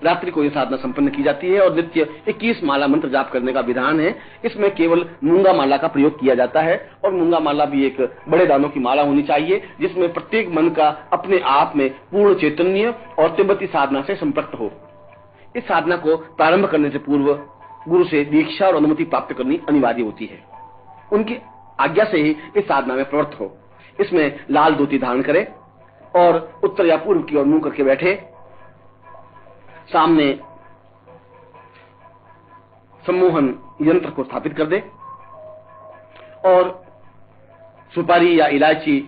रात्रि को यह साधना संपन्न की जाती है और नित्य 21 माला मंत्र जाप करने का विधान है। इसमें केवल मूंगा माला का प्रयोग किया जाता है और मूंगा माला भी एक बड़े दानों की माला होनी चाहिए जिसमें प्रत्येक मन का अपने आप में पूर्ण चैतन्य और तिब्बती साधना से संपर्क हो। इस साधना को प्रारंभ करने से पूर्व गुरु से दीक्षा और अनुमति प्राप्त करनी अनिवार्य होती है। उनकी आज्ञा से ही इस साधना में प्रवृत्त हो। इसमें लाल धोती धारण करें और उत्तर या पूर्व की ओर मुंह करके बैठे, सामने सम्मोहन यंत्र को स्थापित कर दे और सुपारी या इलायची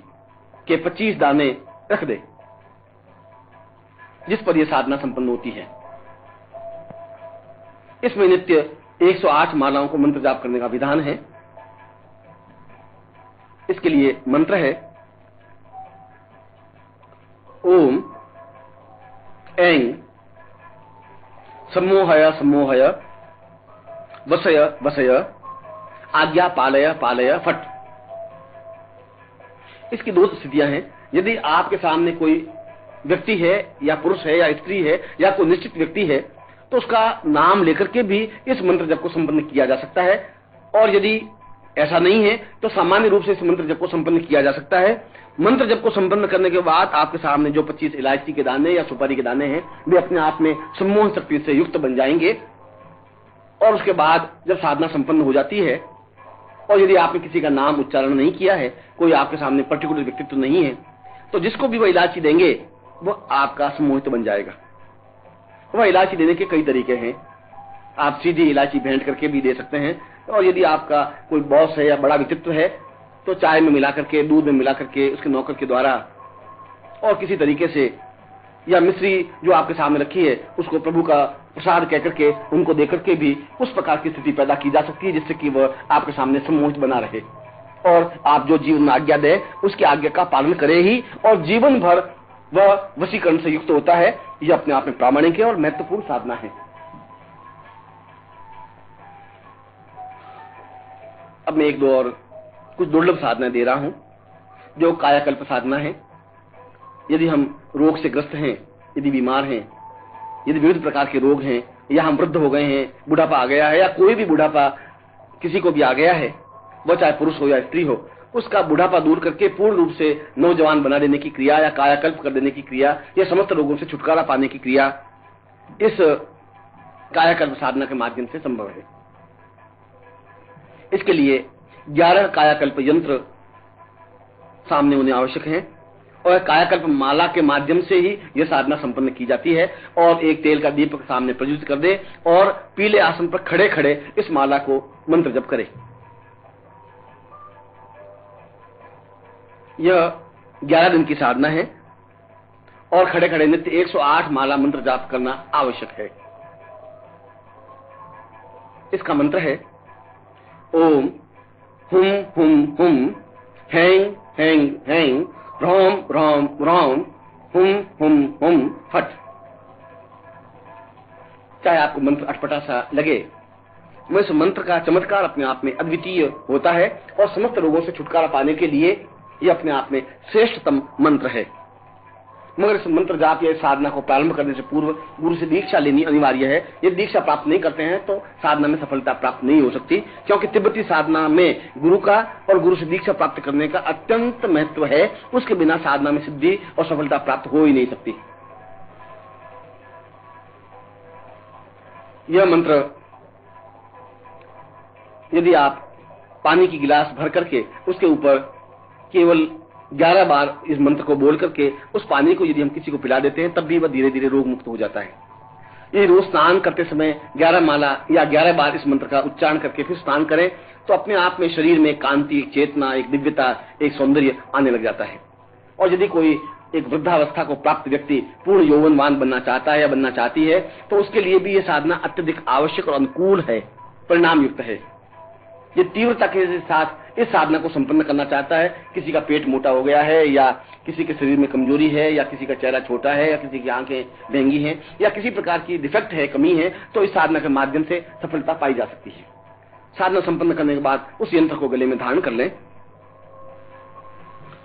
के 25 दाने रख दे जिस पर यह साधना संपन्न होती है। इसमें नित्य 108 मालाओं को मंत्र जाप करने का विधान है। इसके लिए मंत्र है ओम ऐं सम्मोहय सम्मोहय वसय वसय आज्ञा पालय पालय फट। इसकी 2 स्थितियां हैं। यदि आपके सामने कोई व्यक्ति है या पुरुष है या स्त्री है या कोई निश्चित व्यक्ति है तो उसका नाम लेकर के भी इस मंत्र जप को संपन्न किया जा सकता है और यदि ऐसा नहीं है तो सामान्य रूप से इस मंत्र जप को संपन्न किया जा सकता है। मंत्र जप को संपन्न करने के बाद आपके सामने जो 25 इलायची के दाने या सुपारी के दाने हैं वे अपने आप में सम्मोहन शक्ति से युक्त बन जाएंगे और उसके बाद जब साधना संपन्न हो जाती है और यदि आपने किसी का नाम उच्चारण नहीं किया है, कोई आपके सामने पर्टिकुलर व्यक्तित्व नहीं है, तो जिसको भी वह इलायची देंगे वो आपका सम्मोहित बन जाएगा। वह इलायची देने के कई तरीके हैं। आप सीधी इलायची भेंट करके भी दे सकते हैं और यदि आपका कोई बॉस है या बड़ा व्यक्तित्व है तो चाय में मिला करके, दूध में मिला करके उसके नौकर के द्वारा और किसी तरीके से या मिश्री जो आपके सामने रखी है उसको प्रभु का प्रसाद कहकर के उनको देकर के भी उस प्रकार की स्थिति पैदा की जा सकती है जिससे कि वह आपके सामने सम्मोहित बना रहे और आप जो जीवन में आज्ञा दे उसकी आज्ञा का पालन करे ही और जीवन भर वह वशीकरण से युक्त होता है। यह अपने आप में प्रामाणिक है और महत्वपूर्ण साधना है। अब मैं 1-2 और कुछ दुर्लभ साधना दे रहा हूं जो कायाकल्प साधना है। यदि हम रोग से ग्रस्त हैं, यदि बीमार हैं, यदि विविध प्रकार के रोग हैं या हम वृद्ध हो गए हैं, बुढ़ापा आ गया है या कोई भी बुढ़ापा किसी को भी आ गया है, वह चाहे पुरुष हो या स्त्री हो, उसका बुढ़ापा दूर करके पूर्ण रूप से नौजवान बना देने की क्रिया या कायाकल्प कर देने की क्रिया या समस्त रोगों से छुटकारा पाने की क्रिया इस कायाकल्प साधना के माध्यम से संभव है। इसके लिए 11 कायाकल्प यंत्र सामने होने आवश्यक हैं और कायाकल्प माला के माध्यम से ही यह साधना संपन्न की जाती है। और एक तेल का दीपक सामने प्रज्वलित कर दे और पीले आसन पर खड़े खड़े इस माला को मंत्र जप करे। यह 11 दिन की साधना है और खड़े खड़े नित्य 108 माला मंत्र जाप करना आवश्यक है। इसका मंत्र है ओम हुम हुम हुम हैंग हैंग हैंग ह्रौम ह्रौम ह्रौम हुम हुम हुम फट। चाहे आपको मंत्र अटपटा सा लगे, मैं इस मंत्र का चमत्कार अपने आप में अद्वितीय होता है और समस्त रोगों से छुटकारा पाने के लिए यह अपने आप में श्रेष्ठतम मंत्र है। मगर इस मंत्र जाप या साधना को प्रारंभ करने से पूर्व गुरु से दीक्षा लेनी अनिवार्य है। यदि दीक्षा प्राप्त नहीं करते हैं तो साधना में सफलता प्राप्त नहीं हो सकती, क्योंकि तिब्बती साधना में गुरु का और गुरु से दीक्षा प्राप्त करने का अत्यंत महत्व है। उसके बिना साधना में सिद्धि और सफलता प्राप्त हो ही नहीं सकती। यह मंत्र यदि आप पानी की गिलास भर करके उसके ऊपर केवल 11 बार इस मंत्र को बोल करके उस पानी को यदि हम किसी को पिला देते हैं तब भी वह धीरे धीरे रोग मुक्त हो जाता है। ये रोज स्नान करते समय 11 माला या 11 बार इस मंत्र का उच्चारण करके फिर स्नान करें तो अपने आप में शरीर में कांति, एक चेतना, एक दिव्यता, एक सौंदर्य आने लग जाता है। और यदि कोई एक वृद्धावस्था को प्राप्त व्यक्ति पूर्ण यौवनवान बनना चाहता है या बनना चाहती है तो उसके लिए भी यह साधना अत्यधिक आवश्यक और अनुकूल है, परिणाम युक्त है। ये तीव्रता के साथ इस साधना को संपन्न करना चाहता है। किसी का पेट मोटा हो गया है या किसी के शरीर में कमजोरी है या किसी का चेहरा छोटा है या किसी की आंखें भेंगी हैं या किसी प्रकार की डिफेक्ट है, कमी है, तो इस साधना के माध्यम से सफलता पाई जा सकती है। साधना संपन्न करने के बाद उस यंत्र को गले में धारण कर लें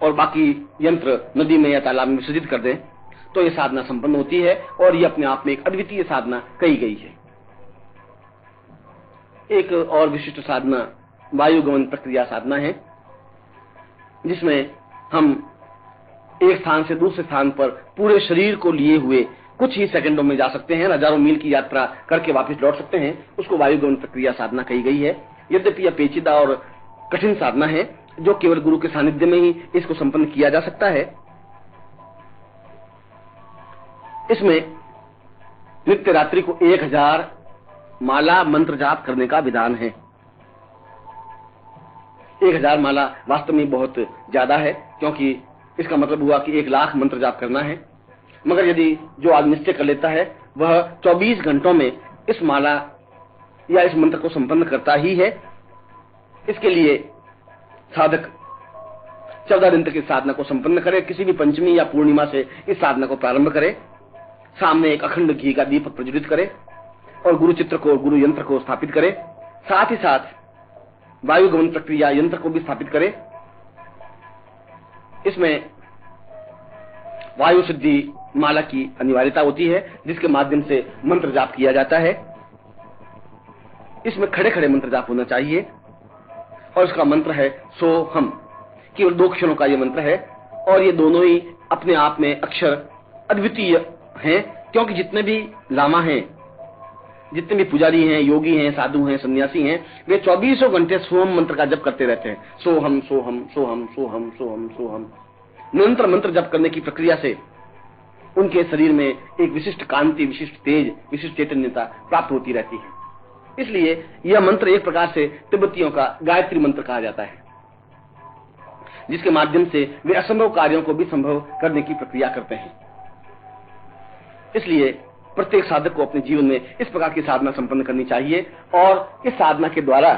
और बाकी यंत्र नदी में या तालाब में विसर्जित कर दें तो यह साधना संपन्न होती है और यह अपने आप में एक अद्वितीय साधना कही गई है। एक और विशिष्ट साधना वायुगमन प्रक्रिया साधना है, जिसमें हम एक स्थान से दूसरे स्थान पर पूरे शरीर को लिए हुए कुछ ही सेकंडों में जा सकते हैं, हजारों मील की यात्रा करके वापस लौट सकते हैं। उसको वायुगमन प्रक्रिया साधना कही गई है। यद्यपि यह पेचीदा और कठिन साधना है जो केवल गुरु के सानिध्य में ही इसको संपन्न किया जा सकता है। इसमें नित्य रात्रि को 1000 माला मंत्र जाप करने का विधान है। 1000 माला वास्तव में बहुत ज्यादा है, क्योंकि इसका मतलब हुआ कि 1,00,000 मंत्र जाप करना है। मगर यदि जो आदमी निश्चय कर लेता है वह 24 घंटों में इस माला या इस मंत्र को संपन्न करता ही है। इसके लिए साधक 14 दिन तक इस साधना को संपन्न करे। किसी भी पंचमी या पूर्णिमा से इस साधना को प्रारंभ करे। सामने एक अखंड घी का दीपक प्रज्वलित करे और गुरु चित्र को, गुरु यंत्र को स्थापित करे। साथ ही साथ वायुगमन प्रक्रिया यंत्र को भी स्थापित करे। इसमें वायु सिद्धि माला की अनिवार्यता होती है, जिसके माध्यम से मंत्र जाप किया जाता है। इसमें खड़े खड़े मंत्र जाप होना चाहिए और इसका मंत्र है सो हम। केवल 2 अक्षरों का यह मंत्र है और ये दोनों ही अपने आप में अक्षर अद्वितीय हैं, क्योंकि जितने भी लामा हैं, जितने भी पुजारी हैं, योगी हैं, साधु हैं, सन्यासी हैं, वे 24 घंटे सोहम मंत्र का जप करते रहते हैं। सोहम सोहम सोहम सोहम सोहम सोहम। निरंतर मंत्र जप करने की प्रक्रिया से उनके शरीर में एक विशिष्ट कांति, विशिष्ट तेज, विशिष्ट चैतन्यता प्राप्त होती रहती है। इसलिए यह मंत्र एक प्रकार से तिब्बतियों का गायत्री मंत्र कहा जाता है, जिसके माध्यम से वे असंभव कार्यों को भी संभव करने की प्रक्रिया करते हैं। इसलिए प्रत्येक साधक को अपने जीवन में इस प्रकार की साधना संपन्न करनी चाहिए और इस साधना के द्वारा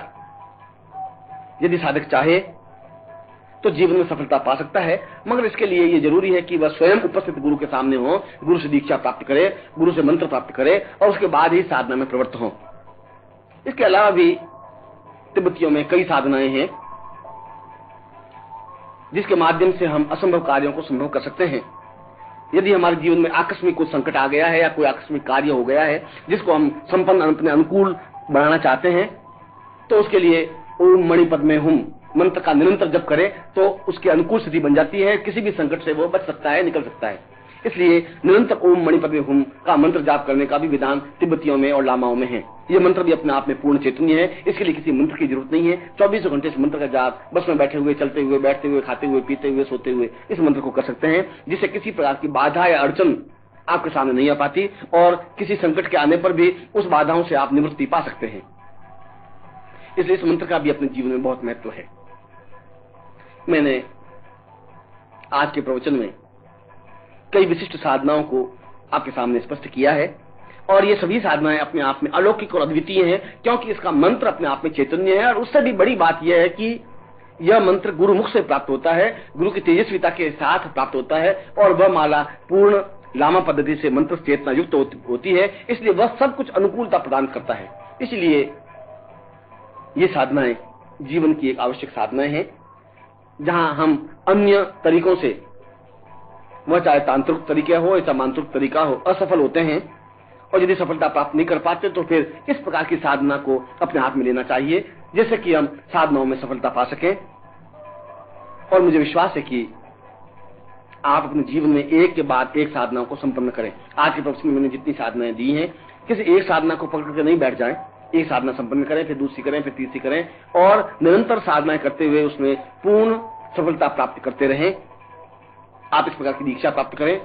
यदि साधक चाहे तो जीवन में सफलता पा सकता है। मगर इसके लिए यह जरूरी है कि वह स्वयं उपस्थित गुरु के सामने हो, गुरु से दीक्षा प्राप्त करे, गुरु से मंत्र प्राप्त करे और उसके बाद ही साधना में प्रवृत्त हो। इसके अलावा भी तिब्बतियों में कई साधनाएं हैं जिसके माध्यम से हम असंभव कार्यों को संभव कर सकते हैं। यदि हमारे जीवन में आकस्मिक कुछ संकट आ गया है या कोई आकस्मिक कार्य हो गया है जिसको हम संपन्न अपने अनुकूल बनाना चाहते हैं, तो उसके लिए ओम मणिपद में हुम मंत्र का निरंतर जप करें तो उसकी अनुकूल स्थिति बन जाती है। किसी भी संकट से वो बच सकता है, निकल सकता है। इसलिए निरंतर ओम मणिपद में हुम का मंत्र जाप करने का भी विधान तिब्बतियों में और लामाओं में है। यह मंत्र भी अपने आप में पूर्ण चैतन्य है, इसके लिए किसी मंत्र की जरूरत नहीं है। 24 घंटे इस मंत्र का जाप बस में बैठे हुए, चलते हुए, बैठते हुए, खाते हुए, पीते हुए, सोते हुए इस मंत्र को कर सकते हैं, जिससे किसी प्रकार की बाधा या अड़चन आपके सामने नहीं आ पाती और किसी संकट के आने पर भी उस बाधाओं से आप निवृत्ति पा सकते हैं। इसलिए इस मंत्र का भी अपने जीवन में बहुत महत्व है। मैंने आज के प्रवचन में कई विशिष्ट साधनाओं को आपके सामने स्पष्ट किया है और ये सभी साधनाएं अपने आप में अलौकिक और अद्वितीय हैं, क्योंकि इसका मंत्र अपने आप में चैतन्य है। और उससे भी बड़ी बात यह है कि यह मंत्र गुरुमुख से प्राप्त होता है, गुरु की तेजस्विता के साथ प्राप्त होता है और वह माला पूर्ण लामा पद्धति से मंत्र चेतना युक्त होती है। इसलिए वह सब कुछ अनुकूलता प्रदान करता है। इसलिए ये साधनाएं जीवन की एक आवश्यक साधनाएं हैं, जहां हम अन्य तरीकों से, वह चाहे तांत्रिक तरीके हो या चाहे मांत्रिक तरीका हो, असफल होते हैं और यदि सफलता प्राप्त नहीं कर पाते तो फिर इस प्रकार की साधना को अपने हाथ में लेना चाहिए, जैसे कि हम साधनाओं में सफलता पा सकें। और मुझे विश्वास है कि आप अपने जीवन में एक के बाद एक साधनाओं को संपन्न करें। आज के प्रवचन में मैंने जितनी साधनाएं दी हैं, किसी एक साधना को पकड़ कर नहीं बैठ जाएं। एक साधना संपन्न करें, फिर दूसरी करें, फिर तीसरी करें और निरंतर साधनाएं करते हुए उसमें पूर्ण सफलता प्राप्त करते रहें। आप इस प्रकार की दीक्षा प्राप्त करें,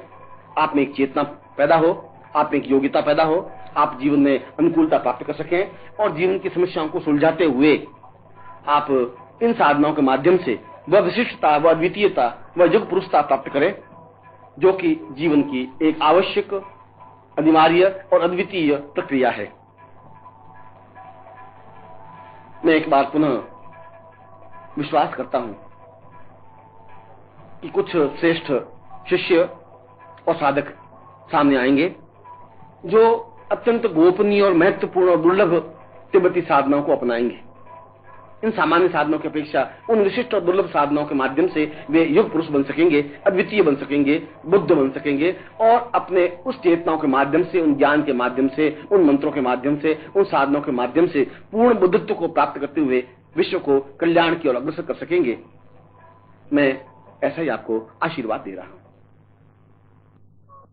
आप में एक चेतना पैदा हो, आप में एक योग्यता पैदा हो, आप जीवन में अनुकूलता प्राप्त कर सकें और जीवन की समस्याओं को सुलझाते हुए आप इन साधनाओं के माध्यम से वह विशिष्टता, वह अद्वितीयता, वह युग पुरुषता प्राप्त करें जो कि जीवन की एक आवश्यक, अनिवार्य और अद्वितीय प्रक्रिया है। मैं एक बार पुनः विश्वास करता हूं कि कुछ श्रेष्ठ शिष्य और साधक सामने आएंगे जो अत्यंत गोपनीय और महत्वपूर्ण और दुर्लभ तिब्बती साधनाओं को अपनाएंगे। इन सामान्य साधनों की अपेक्षा उन विशिष्ट और दुर्लभ साधनों के माध्यम से वे युग पुरुष बन सकेंगे, अद्वितीय बन सकेंगे, बुद्ध बन सकेंगे और अपने उस चेतनाओं के माध्यम से, उन ज्ञान के माध्यम से, उन मंत्रों के माध्यम से, उन साधनों के माध्यम से पूर्ण बुद्धत्व को प्राप्त करते हुए विश्व को कल्याण की ओर अग्रसर कर सकेंगे। मैं ऐसा ही आपको आशीर्वाद दे रहा हूं।